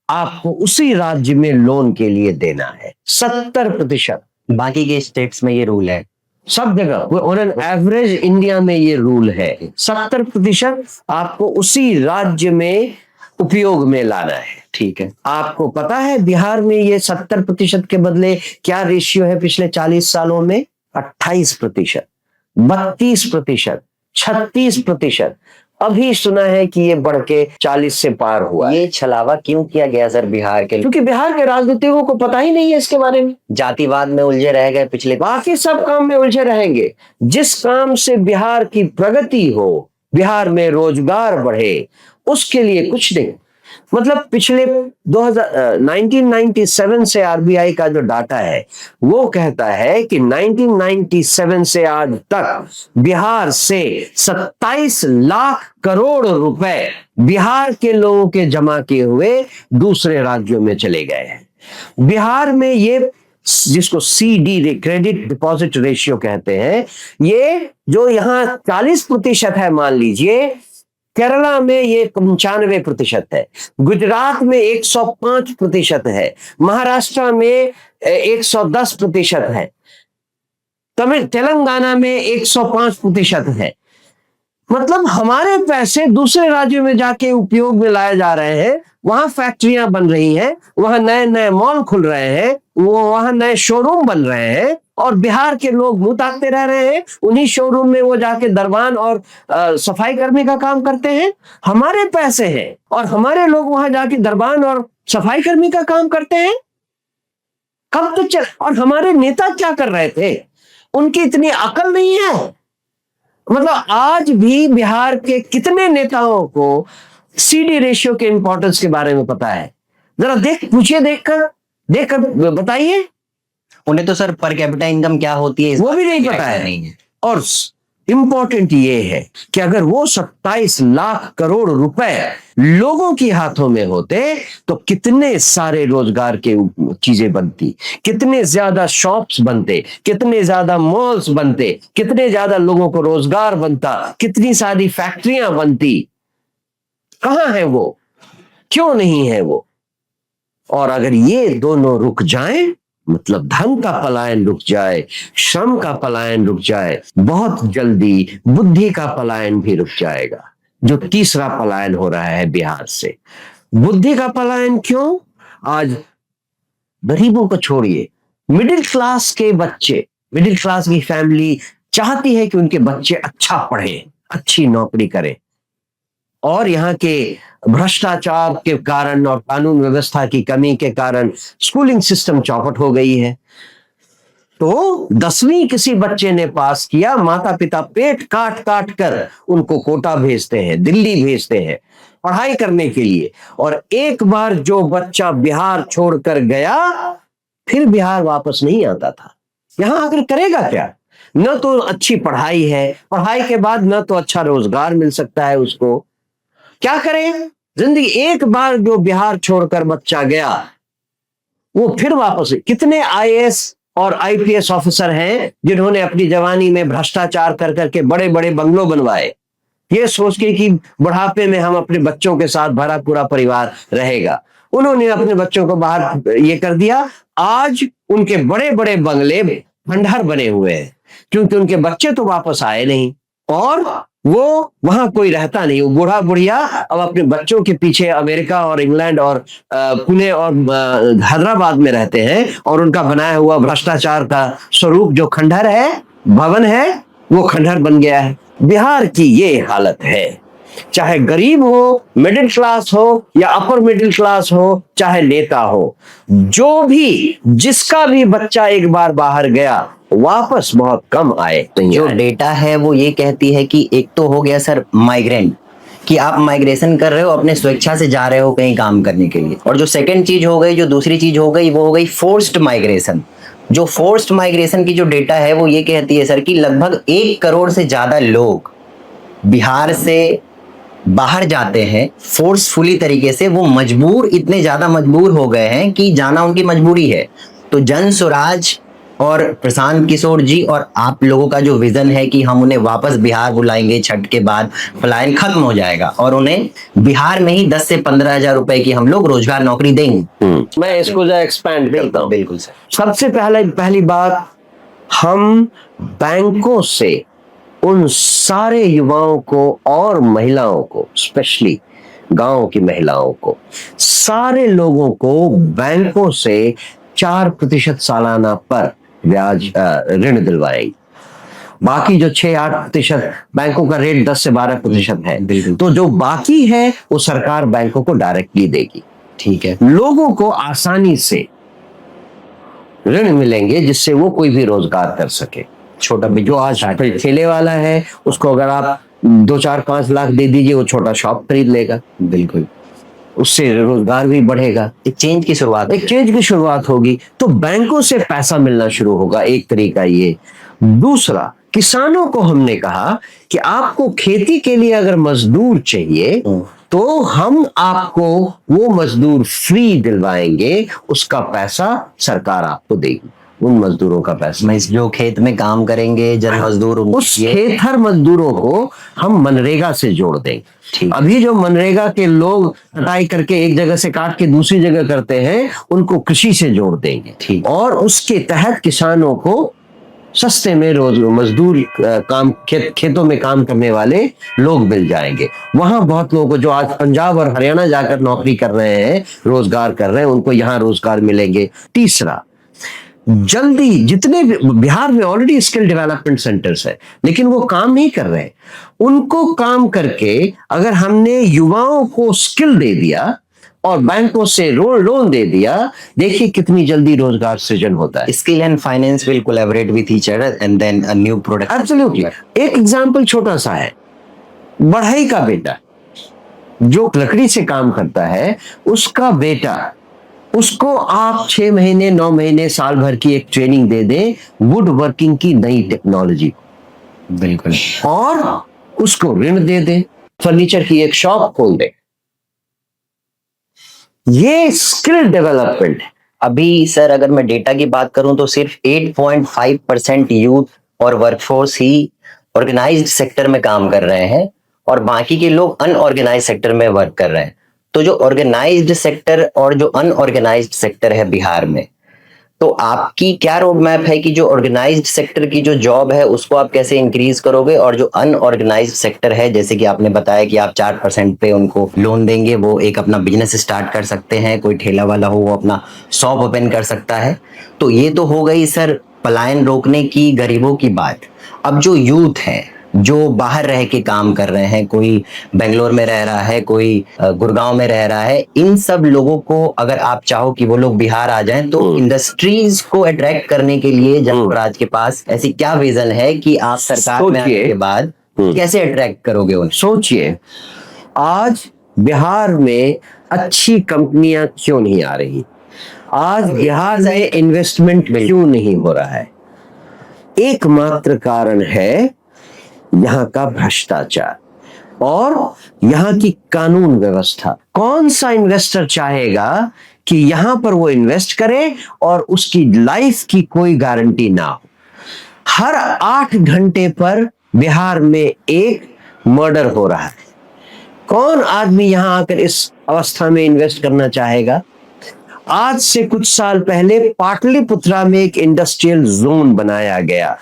आपको उसी राज्य में लोन के लिए देना है। 70%। बाकी के स्टेट्स में ये रूल है, सब जगह ऑन एन एवरेज इंडिया में ये रूल है। 70% आपको उसी राज्य में उपयोग में लाना है। ठीक है। आपको पता है बिहार में ये 70% के बदले क्या रेशियो है पिछले 40 सालों में? 28%, 32%, 36%। अभी सुना है कि ये बढ़ के 40 से पार हुआ। ये छलावा क्यों किया गया सर बिहार के? क्योंकि बिहार के राजनीतिकों को पता ही नहीं है इसके बारे में। जातिवाद में उलझे रह गए पिछले, बाकी सब काम में उलझे रहेंगे। जिस काम से बिहार की प्रगति हो, बिहार में रोजगार बढ़े, उसके लिए कुछ नहीं। मतलब पिछले 1997 से आरबीआई का जो डाटा है वो कहता है कि 1997 से आज तक बिहार से 27 लाख करोड़ रुपए बिहार के लोगों के जमा किए हुए दूसरे राज्यों में चले गए हैं। बिहार में ये जिसको CD क्रेडिट डिपॉजिट रेशियो कहते हैं, ये जो यहाँ 40% है, मान लीजिए केरला में ये 95% है, गुजरात में 105% है, महाराष्ट्र में 110% है, तेलंगाना में 105% है। मतलब हमारे पैसे दूसरे राज्यों में जाके उपयोग में लाए जा रहे हैं, वहां फैक्ट्रियां बन रही हैं, वहां नए नए मॉल खुल रहे हैं, वहां नए शोरूम बन रहे हैं, और बिहार के लोग मुंह ताकते रह रहे हैं। उन्हीं शोरूम में वो जाके दरबान और सफाई करने का काम करते हैं। हमारे पैसे हैं और हमारे लोग वहां जाके दरबान और सफाई करने का काम करते हैं। कब तो चल, और हमारे नेता क्या कर रहे थे? उनकी इतनी अकल नहीं है। मतलब आज भी बिहार के कितने नेताओं को CD रेशियो के इंपॉर्टेंस के बारे में पता है? जरा पूछिए, देखकर बताइए। उन्हें तो सर पर कैपिटा इनकम क्या होती है वो भी नहीं पता है। नहीं है। और इंपॉर्टेंट ये है कि अगर वो 27 लाख करोड़ रुपए लोगों के हाथों में होते तो कितने सारे रोजगार के चीजें बनती, कितने ज्यादा शॉप्स बनते, कितने ज्यादा मॉल्स बनते, कितने ज्यादा लोगों को रोजगार बनता, कितनी सारी फैक्ट्रियां बनती। कहां है वो? क्यों नहीं है वो? और अगर ये दोनों रुक जाएं, मतलब धन का पलायन रुक जाए, श्रम का पलायन रुक जाए, बहुत जल्दी बुद्धि का पलायन भी रुक जाएगा, जो तीसरा पलायन हो रहा है बिहार से। बुद्धि का पलायन क्यों? आज गरीबों को छोड़िए, मिडिल क्लास के बच्चे, मिडिल क्लास की फैमिली चाहती है कि उनके बच्चे अच्छा पढ़े, अच्छी नौकरी करें, और यहाँ के भ्रष्टाचार के कारण और कानून व्यवस्था की कमी के कारण स्कूलिंग सिस्टम चौपट हो गई है। तो 10वीं किसी बच्चे ने पास किया, माता पिता पेट काट काट कर उनको कोटा भेजते हैं, दिल्ली भेजते हैं पढ़ाई करने के लिए। और एक बार जो बच्चा बिहार छोड़कर गया, फिर बिहार वापस नहीं आता था। यहां आकर करेगा क्या? न तो अच्छी पढ़ाई है, पढ़ाई के बाद न तो अच्छा रोजगार मिल सकता है उसको। क्या करें? जिंदगी एक बार जो बिहार छोड़कर बच्चा गया, वो फिर वापस। कितने आईएएस और आईपीएस ऑफिसर हैं जिन्होंने अपनी जवानी में भ्रष्टाचार कर करके बड़े बड़े बंगलों बनवाए, ये सोच के कि बुढ़ापे में हम अपने बच्चों के साथ भरा पूरा परिवार रहेगा। उन्होंने अपने बच्चों को बाहर ये कर दिया। आज उनके बड़े बड़े बंगले खंडहर बने हुए हैं, क्योंकि उनके बच्चे तो वापस आए नहीं और वो वहां कोई रहता नहीं। वो बूढ़ा बुढ़िया अब अपने बच्चों के पीछे अमेरिका और इंग्लैंड और पुणे और हैदराबाद में रहते हैं, और उनका बनाया हुआ भ्रष्टाचार का स्वरूप जो खंडहर है, भवन है, वो खंडहर बन गया है। बिहार की ये हालत है। चाहे गरीब हो, मिडिल क्लास हो या अपर मिडिल क्लास हो, चाहे नेता हो, जो भी जिसका भी बच्चा एक बार बाहर गया, वापस बहुत कम आए। जो डेटा है वो ये कहती है कि एक तो हो गया सर माइग्रेंट, कि आप माइग्रेशन कर रहे हो, अपने स्वेच्छा से जा रहे हो कहीं काम करने के लिए। और जो सेकंड चीज हो गई, जो दूसरी चीज हो गई, वो हो गई फोर्स्ड माइग्रेशन। जो फोर्स्ड माइग्रेशन की जो डेटा है वो ये कहती है सर कि लगभग 1 करोड़ से ज्यादा लोग बिहार से बाहर जाते हैं फोर्सफुली तरीके से। वो मजबूर, इतने ज्यादा मजबूर हो गए हैं कि जाना उनकी मजबूरी है। तो जन स्वराज और प्रशांत किशोर जी और आप लोगों का जो विजन है कि हम उन्हें वापस बिहार बुलाएंगे, छठ के बाद पलायन खत्म हो जाएगा और उन्हें बिहार में ही 10 से 15 हजार रुपए की हम लोग रोजगार नौकरी देंगे। मैं इसको जो एक्सपैंड करता हूं। बिल्कुल सर। सबसे पहली बात, हम बैंकों से उन सारे युवाओं को और महिलाओं को, स्पेशली गांव की महिलाओं को, सारे लोगों को बैंकों से 4% सालाना पर ब्याज ऋण दिलवाएगी। बाकी जो 6-8% बैंकों का रेट 10 से 12% है, तो जो बाकी है वो सरकार बैंकों को डायरेक्टली देगी। ठीक है। लोगों को आसानी से ऋण मिलेंगे जिससे वो कोई भी रोजगार कर सके। छोटा भी जो आज ठेले वाला है, उसको अगर आप 2-4-5 लाख दे दीजिए, वो छोटा शॉप खरीद लेगा। बिल्कुल, उससे रोजगार भी बढ़ेगा। एक चेंज की शुरुआत होगी। तो बैंकों से पैसा मिलना शुरू होगा, एक तरीका ये। दूसरा, किसानों को हमने कहा कि आपको खेती के लिए अगर मजदूर चाहिए तो हम आपको वो मजदूर फ्री दिलवाएंगे, उसका पैसा सरकार आपको देगी, उन मजदूरों का पैसा। जो खेत में काम करेंगे जन मजदूर, उस खेतर मजदूरों को हम मनरेगा से जोड़ देंगे। अभी जो मनरेगा के लोग कटाई करके एक जगह से काट के दूसरी जगह करते हैं, उनको कृषि से जोड़ देंगे, और उसके तहत किसानों को सस्ते में रोज मजदूर काम खेतों में काम करने वाले लोग मिल जाएंगे। वहां बहुत लोगों को जो आज पंजाब और हरियाणा जाकर नौकरी कर रहे हैं, रोजगार कर रहे हैं, उनको यहाँ रोजगार मिलेंगे। तीसरा, जल्दी जितने बिहार में ऑलरेडी स्किल डेवलपमेंट सेंटर्स है, लेकिन वो काम नहीं कर रहे, उनको काम करके अगर हमने युवाओं को स्किल दे दिया और बैंकों से लोन दे दिया, देखिए कितनी जल्दी रोजगार सृजन होता है। Skill and finance will collaborate with each other and then a new product. Absolutely. एक एग्जांपल छोटा सा है, बढ़ई का बेटा जो लकड़ी से काम करता है, उसका बेटा उसको आप 6 महीने 9 महीने साल भर की एक ट्रेनिंग दे दें वुड वर्किंग की नई टेक्नोलॉजी, बिल्कुल। और उसको ऋण दे दें, फर्नीचर की एक शॉप खोल दें। ये स्किल डेवलपमेंट है। अभी सर अगर मैं डेटा की बात करूं तो सिर्फ 8.5% यूथ और वर्कफोर्स ही ऑर्गेनाइज्ड सेक्टर में काम कर रहे हैं और बाकी के लोग अनऑर्गेनाइज्ड सेक्टर में वर्क कर रहे हैं। तो जो ऑर्गेनाइज्ड सेक्टर और जो अनऑर्गेनाइज्ड सेक्टर है बिहार में, तो आपकी क्या रोड मैप है कि जो ऑर्गेनाइज्ड सेक्टर की जो जॉब है उसको आप कैसे इंक्रीज करोगे, और जो अनऑर्गेनाइज्ड सेक्टर है जैसे कि आपने बताया कि आप 4% पे उनको लोन देंगे, वो एक अपना बिजनेस स्टार्ट कर सकते हैं, कोई ठेला वाला हो वो अपना शॉप ओपन कर सकता है। तो ये तो हो गई सर पलायन रोकने की, गरीबों की बात। अब जो यूथ है जो बाहर रह के काम कर रहे हैं, कोई बेंगलोर में रह रहा है, कोई गुड़गांव में रह रहा है, इन सब लोगों को अगर आप चाहो कि वो लोग बिहार आ जाएं तो इंडस्ट्रीज को अट्रैक्ट करने के लिए जनराज के पास ऐसी क्या विजन है कि आप सरकार में आने के बाद कैसे अट्रैक्ट करोगे उन्हें? सोचिए, आज बिहार में अच्छी कंपनियां क्यों नहीं आ रही? आज बिहार में इन्वेस्टमेंट क्यों नहीं हो रहा है? एकमात्र कारण है यहाँ का भ्रष्टाचार और यहाँ की कानून व्यवस्था। कौन सा इन्वेस्टर चाहेगा कि यहाँ पर वो इन्वेस्ट करे और उसकी लाइफ की कोई गारंटी ना हो? हर 8 घंटे पर बिहार में एक मर्डर हो रहा है। कौन आदमी यहाँ आकर इस अवस्था में इन्वेस्ट करना चाहेगा? आज से कुछ साल पहले पाटलिपुत्रा में एक इंडस्ट्रियल जोन बनाया गया,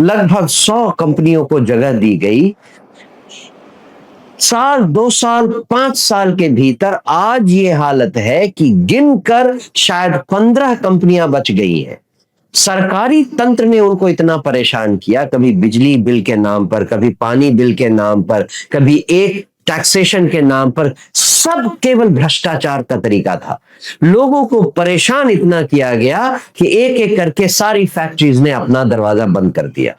लगभग 100 कंपनियों को जगह दी गई। साल 2 साल 5 साल के भीतर आज ये हालत है कि गिनकर शायद 15 कंपनियां बच गई हैं। सरकारी तंत्र ने उनको इतना परेशान किया, कभी बिजली बिल के नाम पर, कभी पानी बिल के नाम पर, कभी एक टैक्सेशन के नाम पर, सब केवल भ्रष्टाचार का तरीका था। लोगों को परेशान इतना किया गया कि एक एक करके सारी फैक्ट्रीज ने अपना दरवाजा बंद कर दिया।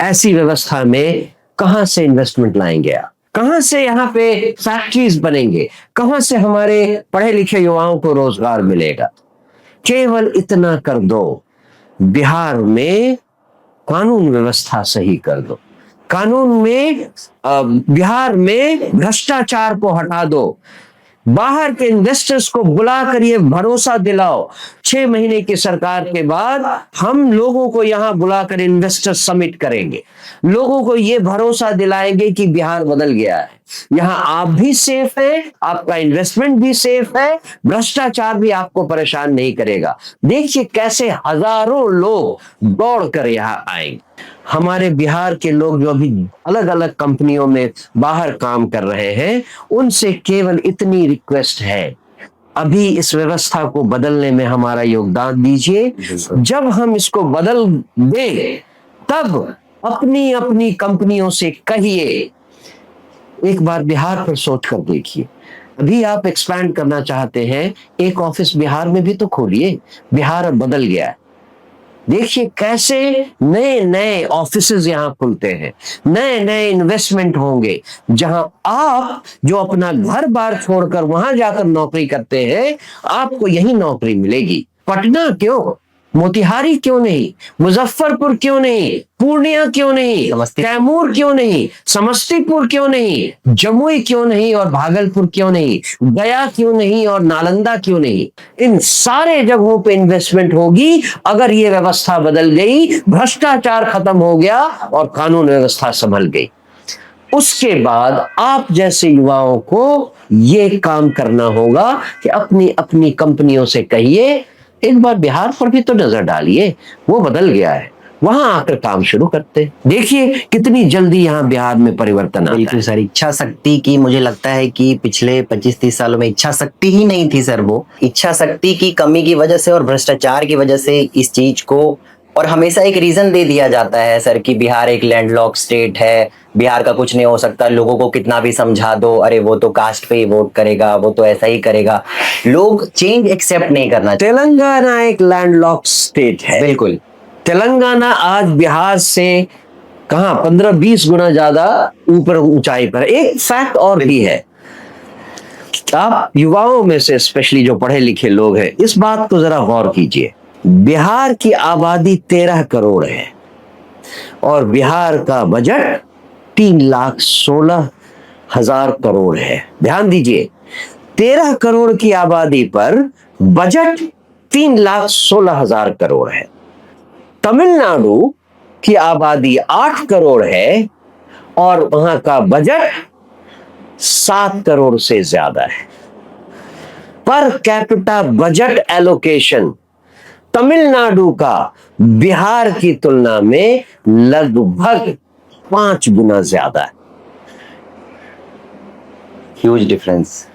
ऐसी व्यवस्था में कहां से इन्वेस्टमेंट लाएंगे आप? कहां से यहाँ पे फैक्ट्रीज बनेंगे? कहां से हमारे पढ़े लिखे युवाओं को रोजगार मिलेगा? केवल इतना कर दो, बिहार में कानून व्यवस्था सही कर दो, कानून में बिहार में भ्रष्टाचार को हटा दो, बाहर के इन्वेस्टर्स को बुलाकर ये भरोसा दिलाओ। 6 महीने की सरकार के बाद हम लोगों को यहां बुलाकर इन्वेस्टर समिट करेंगे, लोगों को ये भरोसा दिलाएंगे कि बिहार बदल गया है, यहां आप भी सेफ है, आपका इन्वेस्टमेंट भी सेफ है, भ्रष्टाचार भी आपको परेशान नहीं करेगा। देखिए कैसे हजारों लोग दौड़ कर यहां आएंगे। हमारे बिहार के लोग जो अभी अलग अलग कंपनियों में बाहर काम कर रहे हैं, उनसे केवल इतनी रिक्वेस्ट है, अभी इस व्यवस्था को बदलने में हमारा योगदान दीजिए। जब हम इसको बदल दें तब अपनी अपनी कंपनियों से कहिए, एक बार बिहार पर सोच कर देखिए। अभी आप एक्सपैंड करना चाहते हैं, एक ऑफिस बिहार में भी तो खोलिए। बिहार अब बदल गया है। देखिए कैसे नए नए ऑफिसेज यहां खुलते हैं, नए नए इन्वेस्टमेंट होंगे, जहां आप जो अपना घर बार छोड़कर वहां जाकर नौकरी करते हैं, आपको यही नौकरी मिलेगी। पटना क्यों, मोतिहारी क्यों नहीं, मुजफ्फरपुर क्यों नहीं, पूर्णिया क्यों नहीं, कैमूर क्यों नहीं, समस्तीपुर क्यों नहीं, जमुई क्यों नहीं और भागलपुर क्यों नहीं, गया क्यों नहीं और नालंदा क्यों नहीं? इन सारे जगहों पे इन्वेस्टमेंट होगी अगर ये व्यवस्था बदल गई, भ्रष्टाचार खत्म हो गया और कानून व्यवस्था संभल गई। उसके बाद आप जैसे युवाओं को ये काम करना होगा कि अपनी अपनी कंपनियों से कहिए, एक बार बिहार पर भी तो नजर डालिए, वो बदल गया है, वहां आकर काम शुरू करते। देखिए कितनी जल्दी यहाँ बिहार में परिवर्तन आता है। बिल्कुल सर, इच्छा शक्ति की मुझे लगता है कि पिछले 25-30 सालों में इच्छा शक्ति ही नहीं थी सर। वो इच्छा शक्ति की कमी की वजह से और भ्रष्टाचार की वजह से इस चीज को, और हमेशा एक रीजन दे दिया जाता है सर कि बिहार एक लैंडलॉक स्टेट है, बिहार का कुछ नहीं हो सकता। लोगों को कितना भी समझा दो, अरे वो तो कास्ट पे ही वोट करेगा, वो तो ऐसा ही करेगा, लोग चेंज एक्सेप्ट नहीं करना। तेलंगाना एक लैंडलॉक स्टेट है। बिल्कुल, तेलंगाना आज बिहार से कहां 15-20 गुना ज्यादा ऊपर ऊंचाई पर। एक फैक्ट और भी है, आप युवाओं में से स्पेशली जो पढ़े लिखे लोग हैं, इस बात को जरा गौर कीजिए। बिहार की आबादी 13 करोड़ है और बिहार का बजट 3,16,000 करोड़ है। ध्यान दीजिए, 13 करोड़ की आबादी पर बजट 3,16,000 करोड़ है। तमिलनाडु की आबादी 8 करोड़ है और वहां का बजट 7 करोड़ से ज्यादा है। Per capita budget allocation Tamil Nadu का बिहार की तुलना में लगभग 5 गुना ज्यादा है। Huge difference.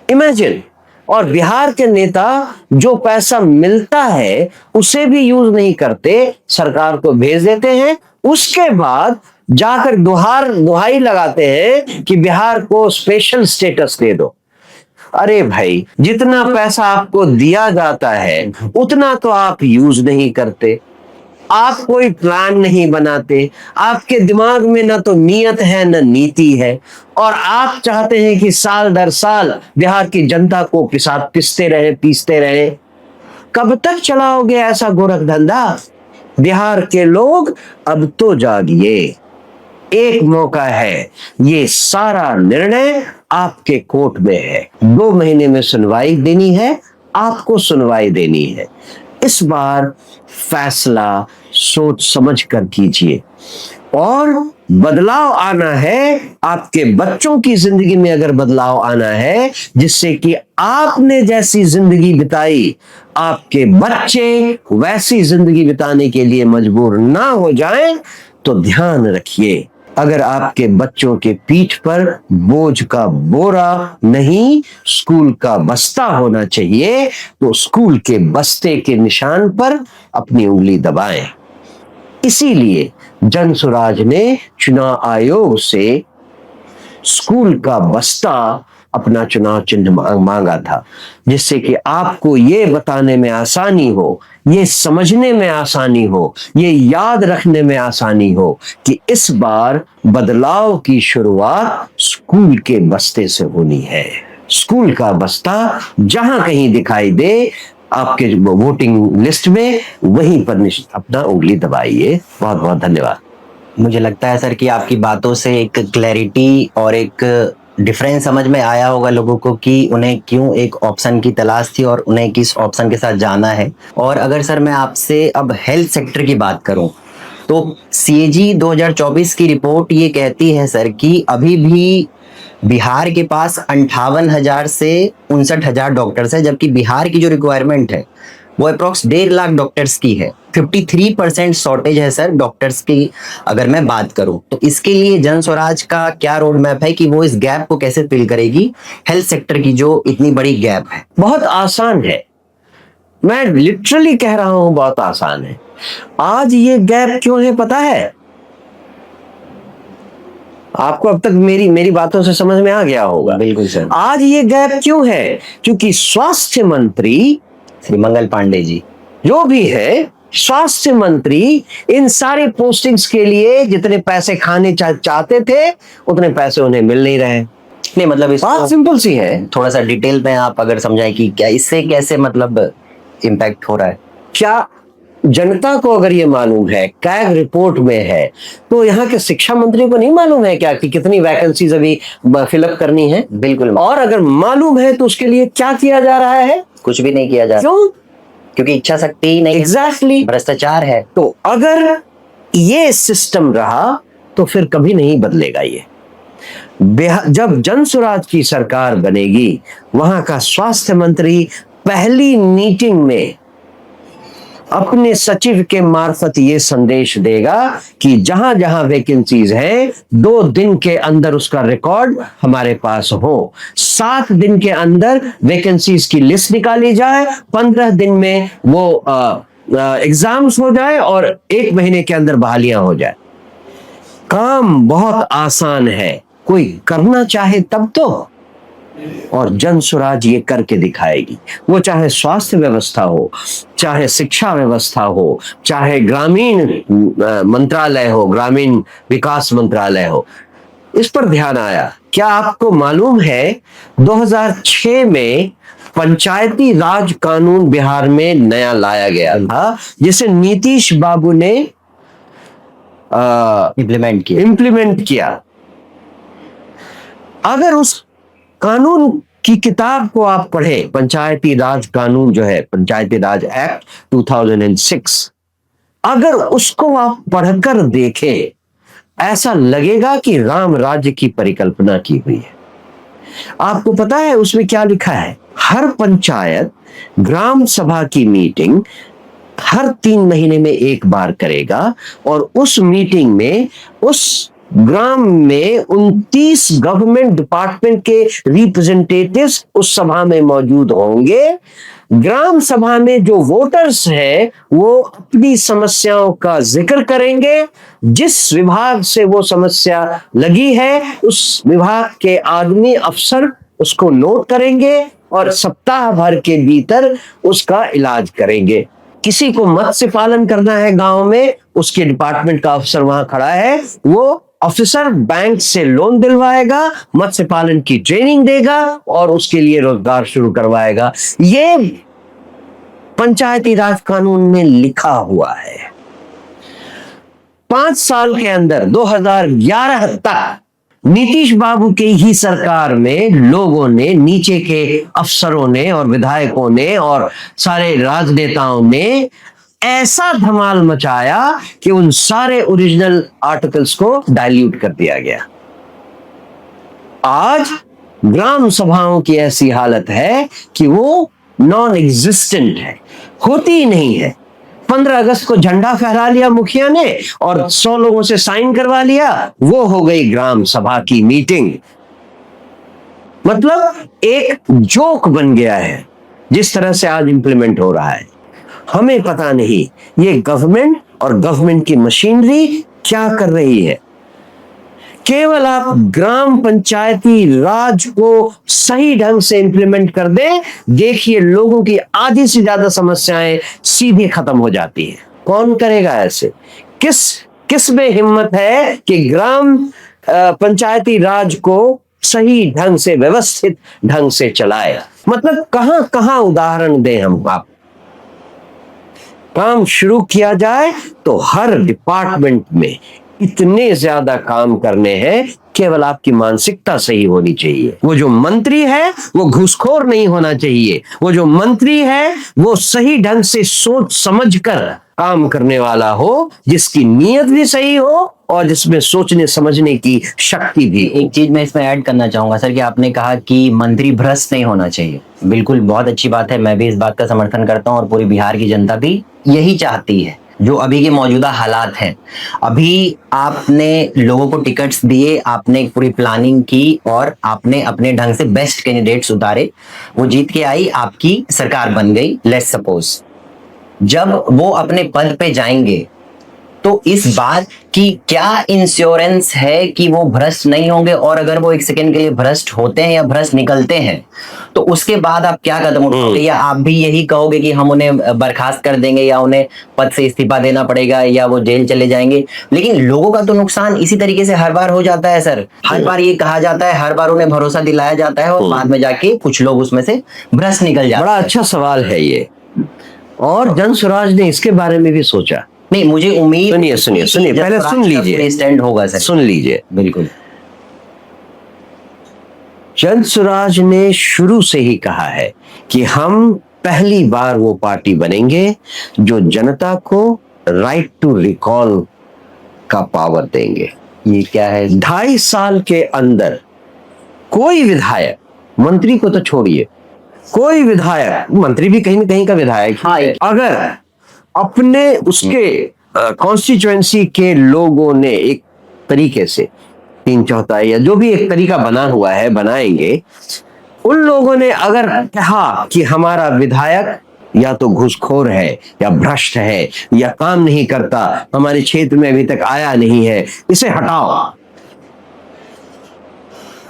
इमेजिन। और बिहार के नेता जो पैसा मिलता है उसे भी यूज नहीं करते, सरकार को भेज देते हैं, उसके बाद जाकर दुहाई लगाते हैं कि बिहार को स्पेशल स्टेटस दे दो। अरे भाई, जितना पैसा आपको दिया जाता है उतना तो आप यूज नहीं करते, आप कोई प्लान नहीं बनाते, आपके दिमाग में ना तो नियत है ना नीति है, और आप चाहते हैं कि साल दर साल बिहार की जनता को पीसते रहे। कब तक चलाओगे ऐसा गोरख धंधा? बिहार के लोग अब तो जागिए, एक मौका है, ये सारा निर्णय आपके कोर्ट में है। 2 महीने में सुनवाई देनी है, आपको सुनवाई देनी है। इस बार फैसला सोच समझ कर कीजिए और बदलाव आना है। आपके बच्चों की जिंदगी में अगर बदलाव आना है, जिससे कि आपने जैसी जिंदगी बिताई आपके बच्चे वैसी जिंदगी बिताने के लिए मजबूर ना हो जाएं, तो ध्यान रखिए, अगर आपके बच्चों के पीठ पर बोझ का बोरा नहीं, स्कूल का बस्ता होना चाहिए, तो स्कूल के बस्ते के निशान पर अपनी उंगली दबाएं। इसीलिए जनसुराज ने चुनाव आयोग से स्कूल का बस्ता अपना चुनाव चिन्ह मांगा था, जिससे कि आपको ये बताने में आसानी हो, ये समझने में आसानी हो, ये याद रखने में आसानी हो कि इस बार बदलाव की शुरुआत स्कूल के बस्ते से होनी है। स्कूल का बस्ता जहां कहीं दिखाई दे आपके वोटिंग लिस्ट में, वहीं पर अपना उंगली दबाइए। बहुत बहुत धन्यवाद। मुझे लगता है सर कि आपकी बातों से एक क्लैरिटी और एक डिफरेंस समझ में आया होगा लोगों को कि उन्हें क्यों एक ऑप्शन की तलाश थी और उन्हें किस ऑप्शन के साथ जाना है। और अगर सर मैं आपसे अब हेल्थ सेक्टर की बात करूं, तो CAG 2024 की रिपोर्ट ये कहती है सर कि अभी भी बिहार के पास 58,000 से 59,000 डॉक्टर्स है, जबकि बिहार की जो रिक्वायरमेंट है वो अप्रोक्स 1.5 लाख डॉक्टर्स की है। 53% शॉर्टेज है सर डॉक्टर्स की अगर मैं बात करूं। तो इसके लिए जन स्वराज का क्या रोड मैप है कि वो इस गैप को कैसे फिल करेगी, हेल्थ सेक्टर की जो इतनी बड़ी गैप है? बहुत आसान है, मैं लिटरली कह रहा हूं, बहुत आसान है। आज ये गैप क्यों है पता है आपको? अब तक मेरी बातों से समझ में आ गया होगा। बिल्कुल सर। आज ये गैप क्यों है? क्योंकि स्वास्थ्य मंत्री श्री मंगल पांडे जी जो भी है, स्वास्थ्य मंत्री इन सारी पोस्टिंग्स के लिए जितने पैसे खाने चाहते थे उतने पैसे उन्हें मिल नहीं रहे। नहीं, मतलब इस बात सिंपल सी है। थोड़ा सा डिटेल में आप अगर समझाएं कि क्या इससे कैसे मतलब इम्पैक्ट हो रहा है। क्या जनता को अगर ये मालूम है, कैग रिपोर्ट में है, तो यहाँ के शिक्षा मंत्री को नहीं मालूम है क्या कि कितनी वैकेंसीज अभी फिलअप करनी है? बिल्कुल। और अगर मालूम है तो उसके लिए क्या किया जा रहा है? कुछ भी नहीं किया जा रहा। क्यों? क्योंकि इच्छा शक्ति ही नहीं। एग्जैक्टली। भ्रष्टाचार है। तो अगर ये सिस्टम रहा तो फिर कभी नहीं बदलेगा ये। जब जनसुराज की सरकार बनेगी, वहां का स्वास्थ्य मंत्री पहली मीटिंग में अपने सचिव के मार्फत ये संदेश देगा कि जहां जहां वैकेंसीज हैं 2 दिन के अंदर उसका रिकॉर्ड हमारे पास हो, 7 दिन के अंदर वैकेंसीज की लिस्ट निकाली जाए, 15 दिन में वो एग्जाम्स हो जाए और 1 महीने के अंदर बहालियां हो जाए। काम बहुत आसान है, कोई करना चाहे तब तो। और जनसुराज ये करके दिखाएगी। वो चाहे स्वास्थ्य व्यवस्था हो, चाहे शिक्षा व्यवस्था हो, चाहे ग्रामीण मंत्रालय हो, ग्रामीण विकास मंत्रालय हो, इस पर ध्यान आया। क्या आपको मालूम है 2006 में पंचायती राज कानून बिहार में नया लाया गया था, जिसे नीतीश बाबू ने इम्प्लीमेंट किया। अगर उस कानून की किताब को आप पढ़े, पंचायती राज कानून जो है, पंचायती राज एक्ट 2006, अगर उसको आप पढ़कर देखें, ऐसा लगेगा कि राम राज्य की परिकल्पना की हुई है। आपको पता है उसमें क्या लिखा है? हर पंचायत ग्राम सभा की मीटिंग हर 3 महीने में एक बार करेगा और उस मीटिंग में उस ग्राम में 29 गवर्नमेंट डिपार्टमेंट के रिप्रेजेंटेटिव्स उस सभा में मौजूद होंगे। ग्राम सभा में जो वोटर्स हैं वो अपनी समस्याओं का जिक्र करेंगे। जिस विभाग से वो समस्या लगी है उस विभाग के आदमी अफसर उसको नोट करेंगे और सप्ताह भर के भीतर उसका इलाज करेंगे। किसी को मत्स्य पालन करना है गांव में, उसके डिपार्टमेंट का अफसर वहां खड़ा है, वो ऑफिसर बैंक से लोन दिलवाएगा, मत्स्य पालन की ट्रेनिंग देगा और उसके लिए रोजगार शुरू करवाएगा। ये पंचायती राज कानून में लिखा हुआ है। 5 साल के अंदर 2011 तक नीतीश बाबू की ही सरकार में लोगों ने, नीचे के अफसरों ने और विधायकों ने और सारे राजनेताओं ने ऐसा धमाल मचाया कि उन सारे ओरिजिनल आर्टिकल्स को डाइल्यूट कर दिया गया। आज ग्राम सभाओं की ऐसी हालत है कि वो नॉन एग्जिस्टेंट है, होती ही नहीं है। 15 अगस्त को झंडा फहरा लिया मुखिया ने और 100 लोगों से साइन करवा लिया, वो हो गई ग्राम सभा की मीटिंग। मतलब एक जोक बन गया है जिस तरह से आज इंप्लीमेंट हो रहा है। हमें पता नहीं ये गवर्नमेंट और गवर्नमेंट की मशीनरी क्या कर रही है। केवल आप ग्राम पंचायती राज को सही ढंग से इंप्लीमेंट कर दें, देखिए लोगों की आधी से ज्यादा समस्याएं सीधे खत्म हो जाती हैं। कौन करेगा ऐसे? किस में हिम्मत है कि ग्राम पंचायती राज को सही ढंग से, व्यवस्थित ढंग से चलाए? मतलब कहां कहां उदाहरण दें हम आप। काम शुरू किया जाए तो हर डिपार्टमेंट में इतने ज्यादा काम करने हैं, केवल आपकी मानसिकता सही होनी चाहिए। वो जो मंत्री है वो घूसखोर नहीं होना चाहिए, वो जो मंत्री है वो सही ढंग से सोच समझकर काम करने वाला हो, जिसकी नीयत भी सही हो और जिसमें सोचने समझने की शक्ति भी। एक चीज मैं इसमें ऐड करना चाहूंगा सर कि आपने कहा कि मंत्री भ्रष्ट नहीं होना चाहिए। बिल्कुल बहुत अच्छी बात है, मैं भी इस बात का समर्थन करता हूं और पूरी बिहार की जनता भी यही चाहती है। जो अभी के मौजूदा हालात हैं, अभी आपने लोगों को टिकट्स दिए, आपने पूरी प्लानिंग की और आपने अपने ढंग से बेस्ट कैंडिडेट्स उतारे, वो जीत के आई, आपकी सरकार बन गई। लेट्स सपोज जब वो अपने पद पे जाएंगे तो इस बात की क्या इंश्योरेंस है कि वो भ्रष्ट नहीं होंगे? और अगर वो एक सेकंड के लिए भ्रष्ट होते हैं या भ्रष्ट निकलते हैं तो उसके बाद आप क्या कदम उठाओगे? या आप भी यही कहोगे कि हम उन्हें बर्खास्त कर देंगे या उन्हें पद से इस्तीफा देना पड़ेगा या वो जेल चले जाएंगे? लेकिन लोगों का तो नुकसान इसी तरीके से हर बार हो जाता है सर। हर बार ये कहा जाता है, हर बार उन्हें भरोसा दिलाया जाता है और बाद में जाके कुछ लोग उसमें से भ्रष्ट निकल जाते हैं। बड़ा अच्छा सवाल है ये, और जन स्वराज ने इसके बारे में भी सोचा। नहीं, मुझे उम्मीद, सुनिए पहले सुन लीजिए, स्टैंड होगा सर, सुन लीजिए। बिल्कुल। जन स्वराज ने शुरू से ही कहा है कि हम पहली बार वो पार्टी बनेंगे जो जनता को राइट टू रिकॉल का पावर देंगे। ये क्या है? 2.5 साल के अंदर कोई विधायक, मंत्री को तो छोड़िए, कोई विधायक, मंत्री भी कहीं न कहीं का विधायक, हाँ, अगर अपने उसके कॉन्स्टिट्यूएंसी के लोगों ने एक तरीके से 3/4 या जो भी एक तरीका बना हुआ है बनाएंगे, उन लोगों ने अगर कहा कि हमारा विधायक या तो घूसखोर है या भ्रष्ट है या काम नहीं करता, हमारे क्षेत्र में अभी तक आया नहीं है, इसे हटाओ,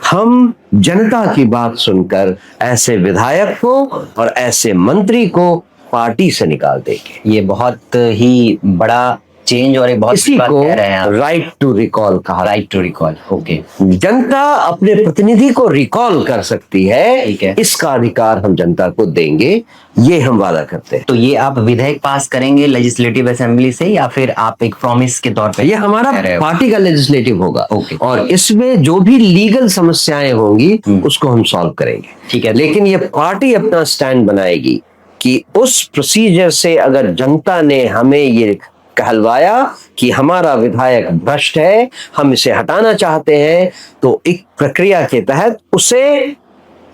हम जनता की बात सुनकर ऐसे विधायक को और ऐसे मंत्री को पार्टी से निकाल देंगे। ये बहुत ही बड़ा चेंज और एक बहुत इसी बड़ी बात को कह रहे हैं आप, राइट टू रिकॉल कहा। Right to recall. ओके, जनता अपने प्रतिनिधि को रिकॉल कर सकती ठीक है। है, इसका अधिकार हम जनता को देंगे, ये हम वादा करते हैं। तो ये आप विधेयक पास करेंगे लेजिस्लेटिव असेंबली से, या फिर आप एक प्रॉमिस के तौर पे ये हमारा कह रहे हो? पार्टी का लेजिस्लेटिव होगा। ओके। और इसमें जो भी लीगल समस्याएं होंगी उसको हम सॉल्व करेंगे। ठीक है। लेकिन ये पार्टी अपना स्टैंड बनाएगी कि उस प्रोसीजर से अगर जनता ने हमें ये कहलवाया कि हमारा विधायक भ्रष्ट है, हम इसे हटाना चाहते हैं, तो एक प्रक्रिया के तहत उसे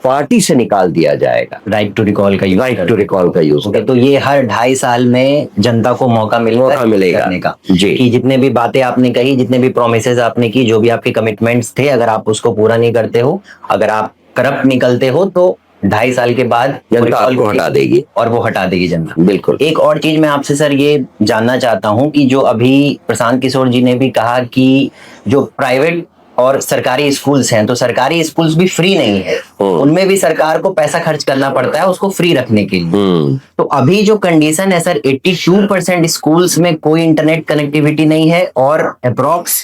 पार्टी से निकाल दिया जाएगा। राइट टू रिकॉल का यूज राइट टू रिकॉल का यूज। ओके, तो ये हर 2.5 साल में जनता को मौका मिलेगा करने का जी। कि जितने भी बातें आपने कही, जितने भी प्रोमिसेस आपने की, जो भी आपके कमिटमेंट्स थे, अगर आप उसको पूरा नहीं करते हो, अगर आप करप्ट निकलते हो, तो 2.5 साल के बाद जनता आपको हटा देगी, और वो हटा देगी जनता। बिल्कुल। एक और चीज मैं आपसे सर ये जानना चाहता हूँ कि जो अभी प्रशांत किशोर जी ने भी कहा कि जो प्राइवेट और सरकारी स्कूल्स हैं, तो सरकारी स्कूल्स भी फ्री नहीं है, उनमें भी सरकार को पैसा खर्च करना पड़ता है उसको फ्री रखने के लिए। तो अभी जो कंडीशन है सर, 82% स्कूल्स में कोई इंटरनेट कनेक्टिविटी नहीं है, और अप्रोक्स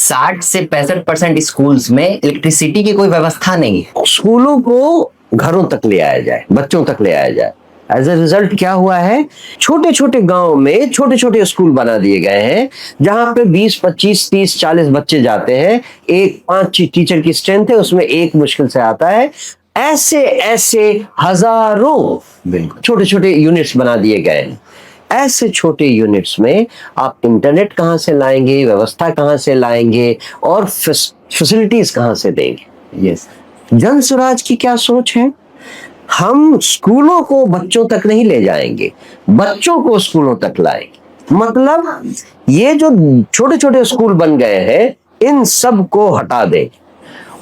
60 से 65% स्कूल्स में इलेक्ट्रिसिटी की कोई व्यवस्था नहीं है। स्कूलों को घरों तक ले आया जाए, बच्चों तक ले आया जाए। एज ए रिजल्ट क्या हुआ है, छोटे छोटे गांव में छोटे छोटे स्कूल बना दिए गए हैं, जहां पे 20, 25, 30, 40 बच्चे जाते हैं, एक 5 टीचर की स्ट्रेंथ है, उसमें एक मुश्किल से आता है। ऐसे ऐसे हजारों छोटे छोटे यूनिट्स बना दिए गए हैं। ऐसे छोटे यूनिट्स में आप इंटरनेट कहां से लाएंगे, व्यवस्था कहां से लाएंगे, और फैसिलिटीज कहां से देंगे? यस, जन स्वराज की क्या सोच है? हम स्कूलों को बच्चों तक नहीं ले जाएंगे, बच्चों को स्कूलों तक लाएंगे। मतलब ये जो छोटे छोटे स्कूल बन गए हैं, इन सब को हटा दें,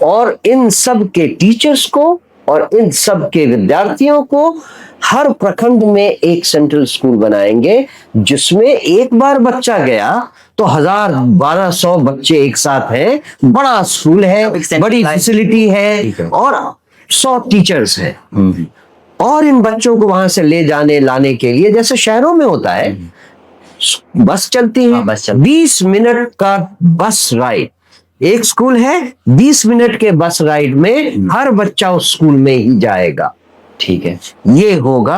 और इन सब के टीचर्स को और इन सब के विद्यार्थियों को हर प्रखंड में एक सेंट्रल स्कूल बनाएंगे, जिसमें एक बार बच्चा गया तो 1000, 1200 बच्चे एक साथ हैं, बड़ा स्कूल है, बड़ी फैसिलिटी है, और 100 टीचर्स हैं। और इन बच्चों को वहां से ले जाने लाने के लिए, जैसे शहरों में होता है, बस चलती है, 20 मिनट का बस राइड, एक स्कूल है, 20 मिनट के बस राइड में हर बच्चा उस स्कूल में ही जाएगा। ठीक है, ये होगा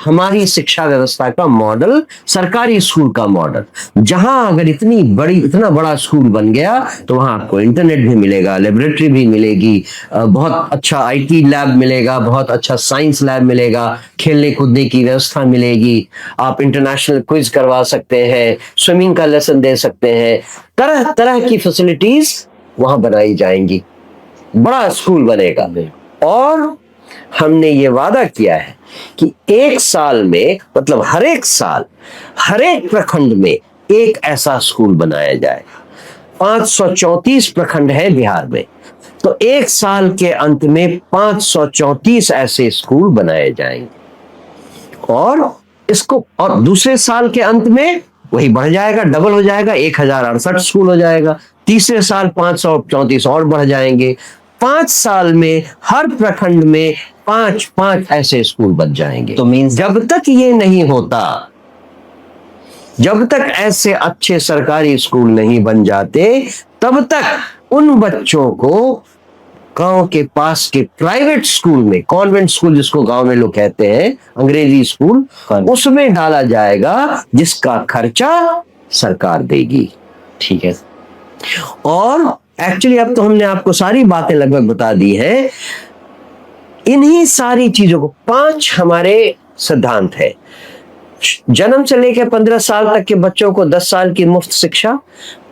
हमारी शिक्षा व्यवस्था का मॉडल, सरकारी स्कूल का मॉडल। जहां अगर इतना बड़ा स्कूल बन गया, तो वहां आपको इंटरनेट भी मिलेगा, लेबोरेटरी भी मिलेगी, बहुत अच्छा आईटी लैब मिलेगा, बहुत अच्छा साइंस लैब मिलेगा, खेलने कूदने की व्यवस्था मिलेगी, आप इंटरनेशनल क्विज करवा सकते हैं, स्विमिंग का लेसन दे सकते हैं, तरह तरह की फैसिलिटीज वहां बनाई जाएंगी, बड़ा स्कूल बनेगा। और हमने ये वादा किया है कि एक साल में, मतलब हर एक साल, हर एक प्रखंड में एक ऐसा स्कूल बनाया जाए। 534 प्रखंड है बिहार में, तो एक साल के अंत में 534 ऐसे स्कूल बनाए जाएंगे, और दूसरे साल के अंत में वही बढ़ जाएगा, डबल हो जाएगा, 1068 स्कूल हो जाएगा। तीसरे साल 534 और बढ़ जाएंगे। 5 साल में हर प्रखंड में 5 ऐसे स्कूल बन जाएंगे। तो मीन्स जब तक ये नहीं होता, जब तक ऐसे अच्छे सरकारी स्कूल नहीं बन जाते, तब तक उन बच्चों को गांव के पास के प्राइवेट स्कूल में, कॉन्वेंट स्कूल जिसको गांव में लोग कहते हैं, अंग्रेजी स्कूल, उसमें डाला जाएगा, जिसका खर्चा सरकार देगी। ठीक है, और एक्चुअली अब तो हमने आपको सारी बातें लगभग बता दी है। इन्हीं सारी चीजों को 5 हमारे सिद्धांत है। जन्म से लेकर 15 साल तक के बच्चों को 10 साल की मुफ्त शिक्षा,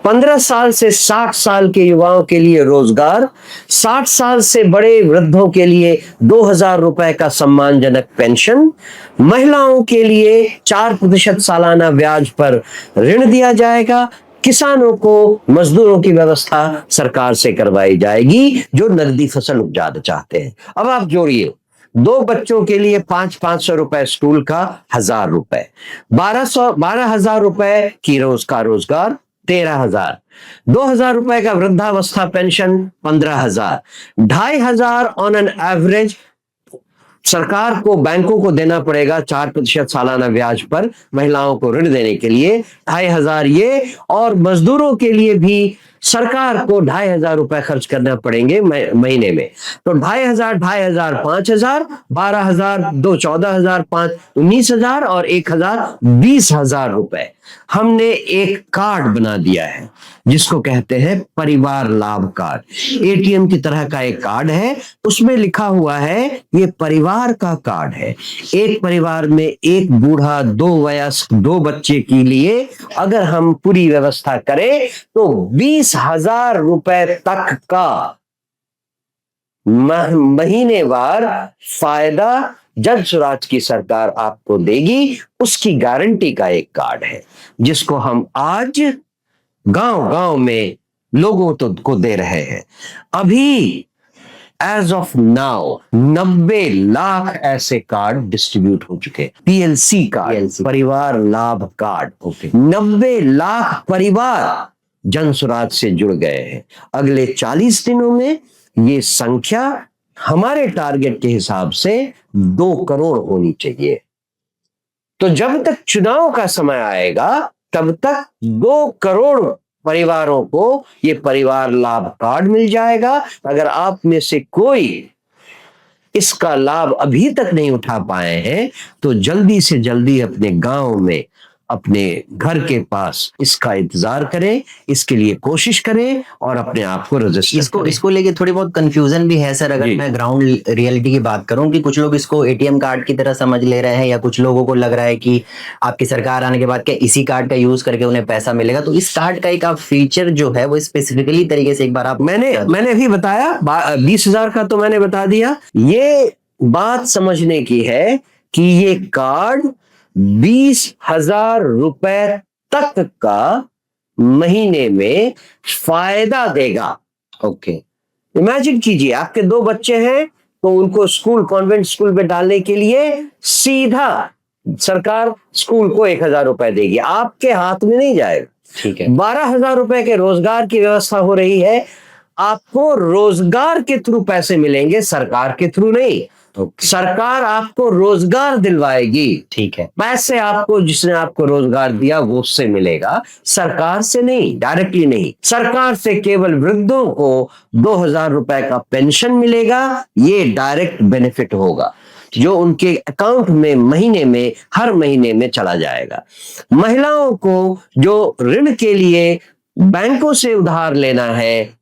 15 साल से 60 साल के युवाओं के लिए रोजगार, 60 साल से बड़े वृद्धों के लिए 2000 रुपए का सम्मानजनक पेंशन, महिलाओं के लिए 4% सालाना ब्याज पर ऋण दिया जाएगा, किसानों को मजदूरों की व्यवस्था सरकार से करवाई जाएगी जो नकदी फसल उपजाना चाहते हैं। अब आप जोड़िए, 2 बच्चों के लिए 500 रुपए स्कूल का, 1000 रुपए, 12,000 रुपए की रोजगार 13,000, 2,000 रुपए का वृद्धावस्था पेंशन 15,000, 2,500 ऑन एन एवरेज सरकार को, बैंकों को देना पड़ेगा 4% सालाना ब्याज पर महिलाओं को ऋण देने के लिए 2,500 ये, और मजदूरों के लिए भी सरकार को 2,500 रुपए खर्च करना पड़ेंगे महीने में। तो 2,500, 2,500, 5,000, 12,000, 2 14,000, 5 19,000 और 1,000 20,000 रुपए। हमने एक कार्ड बना दिया है जिसको कहते हैं परिवार लाभ कार्ड। एटीएम की तरह का एक कार्ड है, उसमें लिखा हुआ है ये परिवार का कार्ड है। एक परिवार में एक बूढ़ा, 2 वयस्क, 2 बच्चे के लिए अगर हम पूरी व्यवस्था करें तो 20,000 रुपए तक का महीनेवार फायदा जन स्वराज की सरकार आपको देगी। उसकी गारंटी का एक कार्ड है जिसको हम आज गांव-गांव में लोगों को दे रहे हैं। अभी एज ऑफ नाउ 90 लाख ऐसे कार्ड डिस्ट्रीब्यूट हो चुके। पीएलसी कार्ड, परिवार लाभ कार्ड, 90 लाख परिवार जन स्वराज से जुड़ गए हैं। अगले 40 दिनों में ये संख्या हमारे टारगेट के हिसाब से 2 करोड़ होनी चाहिए। तो जब तक चुनाव का समय आएगा तब तक 2 करोड़ परिवारों को ये परिवार लाभ कार्ड मिल जाएगा। अगर आप में से कोई इसका लाभ अभी तक नहीं उठा पाए हैं तो जल्दी से जल्दी अपने गांव में, अपने घर के पास इसका इंतजार करें, इसके लिए कोशिश करें और अपने आप को रजिस्टर इसको लेके थोड़ी बहुत कंफ्यूजन भी है सर। अगर मैं ग्राउंड रियलिटी की बात करूं कि कुछ लोग इसको एटीएम कार्ड की तरह समझ ले रहे हैं, या कुछ लोगों को लग रहा है कि आपकी सरकार आने के बाद क्या इसी कार्ड का यूज करके उन्हें पैसा मिलेगा। तो इस कार्ड का एक आप फीचर जो है वो स्पेसिफिकली तरीके से एक बार आप मैंने भी बताया 20,000 का तो मैंने बता दिया। ये बात समझने की है कि ये कार्ड 20,000 रुपए तक का महीने में फायदा देगा। ओके, इमेजिन कीजिए आपके 2 बच्चे हैं तो उनको स्कूल, कॉन्वेंट स्कूल में डालने के लिए सीधा सरकार स्कूल को 1,000 रुपए देगी, आपके हाथ में नहीं जाएगा। ठीक है। 12,000 रुपए के रोजगार की व्यवस्था हो रही है, आपको रोजगार के थ्रू पैसे मिलेंगे, सरकार के थ्रू नहीं। सरकार आपको रोजगार दिलवाएगी। ठीक है। पैसे आपको, जिसने आपको रोजगार दिया वो उससे मिलेगा, सरकार से नहीं, डायरेक्टली नहीं। सरकार से केवल वृद्धों को 2,000 रुपए का पेंशन मिलेगा, ये डायरेक्ट बेनिफिट होगा जो उनके अकाउंट में महीने में, हर महीने में चला जाएगा। महिलाओं को जो ऋण के लिए बैंकों से उधार लेना है,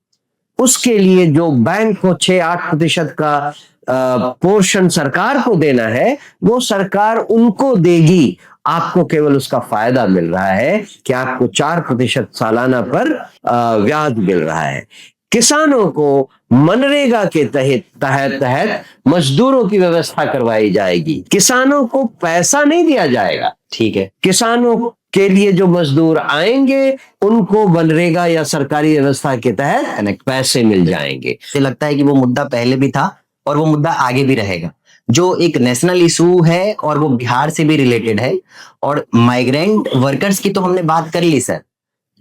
उसके लिए जो बैंक को 6-8% का पोर्शन सरकार को देना है, वो सरकार उनको देगी। आपको केवल उसका फायदा मिल रहा है कि आपको 4% सालाना पर ब्याज मिल रहा है। किसानों को मनरेगा के तहत मजदूरों की व्यवस्था करवाई जाएगी। किसानों को पैसा नहीं दिया जाएगा। ठीक है। किसानों के लिए जो मजदूर आएंगे उनको मनरेगा या सरकारी व्यवस्था के तहत पैसे मिल जाएंगे। मुझे लगता है कि वो मुद्दा पहले भी था और वो मुद्दा आगे भी रहेगा, जो एक नेशनल इशू है और वो बिहार से भी रिलेटेड है। और माइग्रेंट वर्कर्स की तो हमने बात कर ली सर,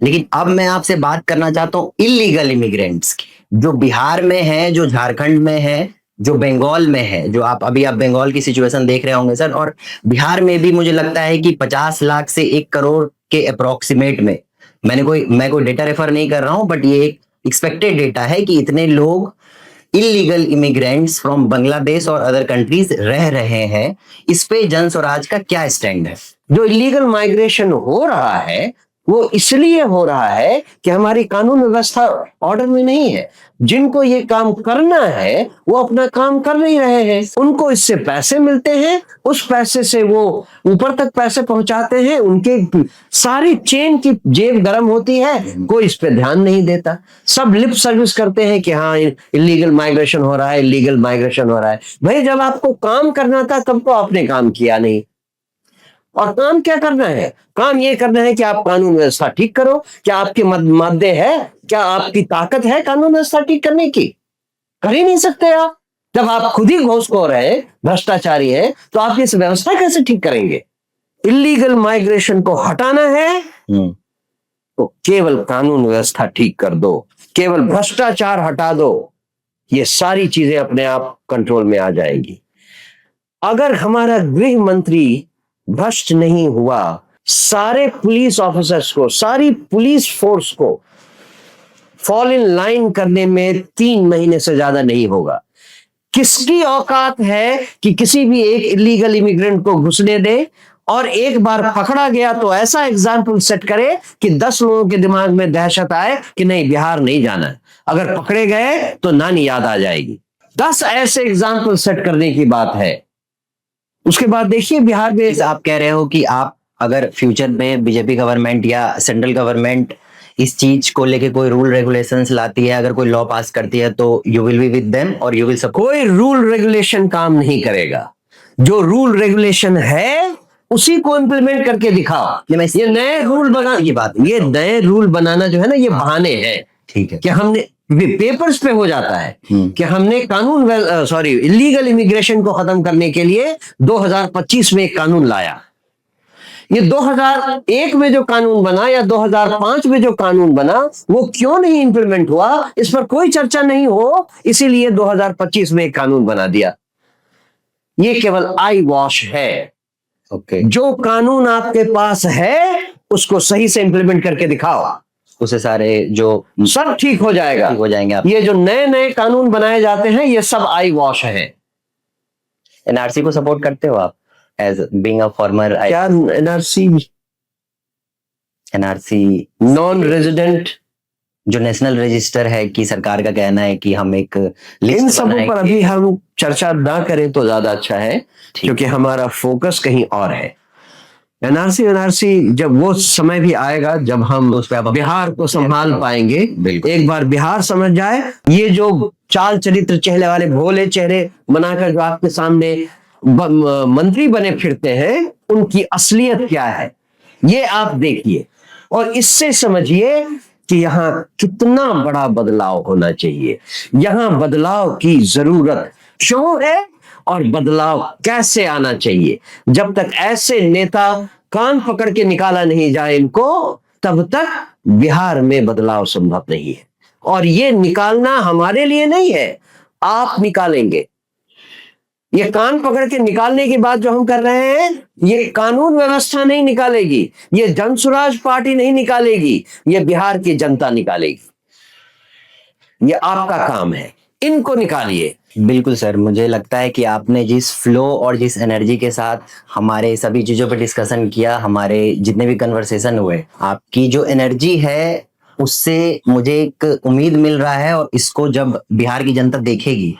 लेकिन अब मैं आपसे बात करना चाहता हूँ इलीगल इमिग्रेंट्स की, जो बिहार में है, जो झारखंड में है, जो बंगाल में है। जो आप बंगाल की सिचुएशन देख रहे होंगे सर, और बिहार में भी मुझे लगता है कि 50 लाख से 1 करोड़ के अप्रोक्सीमेट में, मैं कोई डेटा रेफर नहीं कर रहा हूं, बट ये एक एक्सपेक्टेड डेटा है कि इतने लोग इलीगल इमिग्रेंट्स फ्रॉम बांग्लादेश और अदर कंट्रीज रह रहे हैं। इस पे जन स्वराज का क्या स्टैंड है? जो इलीगल माइग्रेशन हो रहा है वो इसलिए हो रहा है कि हमारी कानून व्यवस्था ऑर्डर में नहीं है। जिनको ये काम करना है वो अपना काम कर नहीं रहे हैं, उनको इससे पैसे मिलते हैं, उस पैसे से वो ऊपर तक पैसे पहुंचाते हैं, उनके सारी चेन की जेब गर्म होती है, कोई इस पे ध्यान नहीं देता। सब लिप सर्विस करते हैं कि हाँ इलीगल माइग्रेशन हो रहा है, इलीगल माइग्रेशन हो रहा है। भाई जब आपको काम करना था तब तो आपने काम किया नहीं। और काम क्या करना है? काम ये करना है कि आप कानून व्यवस्था ठीक करो। क्या आपके मादे है? क्या आपकी ताकत है कानून व्यवस्था ठीक करने की? कर ही नहीं सकते आप। जब आप खुद ही घूसखोर है, भ्रष्टाचारी है, तो आप इस व्यवस्था कैसे ठीक करेंगे? इलीगल माइग्रेशन को हटाना है तो केवल कानून व्यवस्था ठीक कर दो, केवल भ्रष्टाचार हटा दो, ये सारी चीजें अपने आप कंट्रोल में आ जाएगी। अगर हमारा गृह मंत्री भ्रष्ट नहीं हुआ, सारे पुलिस ऑफिसर्स को, सारी पुलिस फोर्स को फॉल इन लाइन करने में 3 महीने से ज्यादा नहीं होगा। किसकी औकात है कि किसी भी एक इलीगल इमिग्रेंट को घुसने दे और एक बार पकड़ा गया तो ऐसा एग्जाम्पल सेट करे कि 10 लोगों के दिमाग में दहशत आए कि नहीं, बिहार नहीं जाना है। अगर पकड़े गए तो नानी याद आ जाएगी। 10 ऐसे एग्जाम्पल सेट करने की बात है। उसके बाद देखिए बिहार में आप कह रहे हो कि आप अगर फ्यूचर में बीजेपी गवर्नमेंट या सेंट्रल गवर्नमेंट इस चीज को लेके कोई रूल रेगुलेशंस लाती है, अगर कोई लॉ पास करती है, तो you will be with them और यू विल सपोर्ट। कोई रूल रेगुलेशन काम नहीं करेगा। जो रूल रेगुलेशन है उसी को इंप्लीमेंट करके दिखाओ। ये नए रूल बनाने की बात, ये नए रूल बनाना जो है ना, ये बहाने हैं। ठीक है कि हमने पेपर्स पे हो जाता है कि हमने कानून इलीगल इमिग्रेशन को खत्म करने के लिए 2025 में एक कानून लाया। ये 2001 में जो कानून बना या 2005 में जो कानून बना, वो क्यों नहीं इंप्लीमेंट हुआ, इस पर कोई चर्चा नहीं हो, इसीलिए 2025 में एक कानून बना दिया। ये केवल आई वॉश है। ओके जो कानून आपके पास है उसको सही से इंप्लीमेंट करके दिखाओ, उसे सारे जो सब ठीक हो जाएगा। ठीक हो जाएंगे आप। ये जो नए नए कानून बनाए जाते हैं ये सब आई वॉश है। एनआरसी को सपोर्ट करते हो आप एज बीइंग अ फॉर्मर? क्या एनआरसी? एनआरसी नॉन रेजिडेंट जो नेशनल रजिस्टर है कि सरकार का कहना है कि हम एक इन लिस्ट सबों पर अभी हम चर्चा ना करें तो ज्यादा अच्छा है, क्योंकि हमारा फोकस कहीं और है। एनआरसी जब वो समय भी आएगा जब हम उस पे बिहार को संभाल पाएंगे। बिल्कुल। एक बार बिहार समझ जाए, ये जो चाल चरित्र चेहरे वाले भोले चेहरे बनाकर जो आपके सामने मंत्री बने फिरते हैं, उनकी असलियत क्या है ये आप देखिए और इससे समझिए कि यहाँ कितना बड़ा बदलाव होना चाहिए, यहाँ बदलाव की जरूरत क्यों है और बदलाव कैसे आना चाहिए। जब तक ऐसे नेता कान पकड़ के निकाला नहीं जाए इनको, तब तक बिहार में बदलाव संभव नहीं है। और ये निकालना हमारे लिए नहीं है, आप निकालेंगे। ये कान पकड़ के निकालने की बात जो हम कर रहे हैं, ये कानून व्यवस्था नहीं निकालेगी, ये जनसुराज पार्टी नहीं निकालेगी, ये बिहार की जनता निकालेगी। ये आपका काम है, इनको निकालिए। बिल्कुल सर, मुझे लगता है कि आपने जिस फ्लो और जिस एनर्जी के साथ हमारे सभी चीज़ों पर डिस्कशन किया, हमारे जितने भी कन्वर्सेशन हुए, आपकी जो एनर्जी है उससे मुझे एक उम्मीद मिल रहा है। और इसको जब बिहार की जनता देखेगी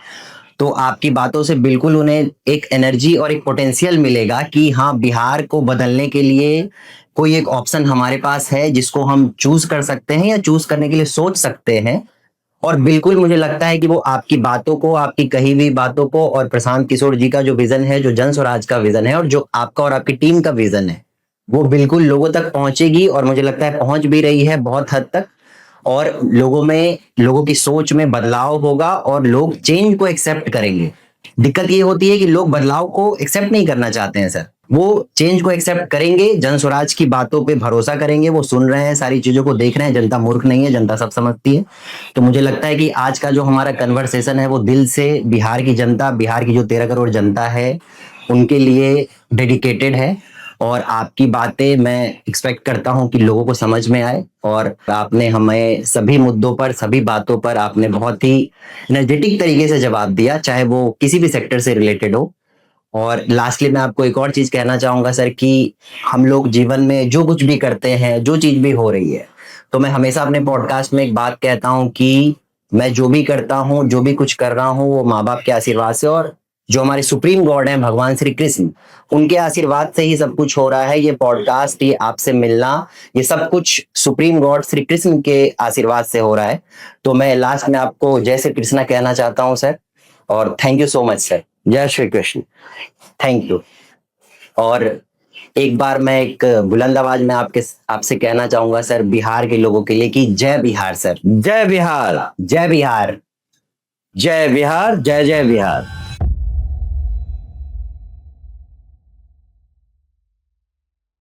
तो आपकी बातों से बिल्कुल उन्हें एक एनर्जी और एक पोटेंशियल मिलेगा कि हाँ, बिहार को बदलने के लिए कोई एक ऑप्शन हमारे पास है जिसको हम चूज कर सकते हैं या चूज करने के लिए सोच सकते हैं। और बिल्कुल मुझे लगता है कि वो आपकी बातों को, आपकी कही हुई बातों को और प्रशांत किशोर जी का जो विजन है, जो जन स्वराज का विजन है और जो आपका और आपकी टीम का विजन है, वो बिल्कुल लोगों तक पहुंचेगी। और मुझे लगता है पहुंच भी रही है बहुत हद तक। और लोगों की सोच में बदलाव होगा और लोग चेंज को एक्सेप्ट करेंगे। दिक्कत ये होती है कि लोग बदलाव को एक्सेप्ट नहीं करना चाहते हैं सर, वो चेंज को एक्सेप्ट करेंगे, जन स्वराज की बातों पे भरोसा करेंगे। वो सुन रहे हैं, सारी चीजों को देख रहे हैं। जनता मूर्ख नहीं है, जनता सब समझती है। तो मुझे लगता है कि आज का जो हमारा कन्वर्सेशन है वो दिल से बिहार की जनता, बिहार की जो 13 करोड़ जनता है, उनके लिए डेडिकेटेड है। और आपकी बातें मैं एक्सपेक्ट करता हूं कि लोगों को समझ में आए। और आपने हमें सभी मुद्दों पर, सभी बातों पर आपने बहुत ही एनर्जेटिक तरीके से जवाब दिया, चाहे वो किसी भी सेक्टर से रिलेटेड हो। और लास्टली मैं आपको एक और चीज कहना चाहूंगा सर कि हम लोग जीवन में जो कुछ भी करते हैं, जो चीज भी हो रही है, तो मैं हमेशा अपने पॉडकास्ट में एक बात कहता हूं कि मैं जो भी करता हूं, जो भी कुछ कर रहा हूं, वो माँ बाप के आशीर्वाद से और जो हमारे सुप्रीम गॉड हैं भगवान श्री कृष्ण, उनके आशीर्वाद से ही सब कुछ हो रहा है। ये पॉडकास्ट, ये आपसे मिलना, ये सब कुछ सुप्रीम गॉड श्री कृष्ण के आशीर्वाद से हो रहा है। तो मैं लास्ट में आपको जय श्री कृष्णा कहना चाहता हूं सर, और thank you so much sir. जय श्री कृष्ण। Thank you. और एक बार मैं एक बुलंद आवाज में आपसे कहना चाहूंगा सर, बिहार के लोगों के लिए कि जय बिहार सर। जय बिहार, जय बिहार, जय बिहार, जय जय बिहार।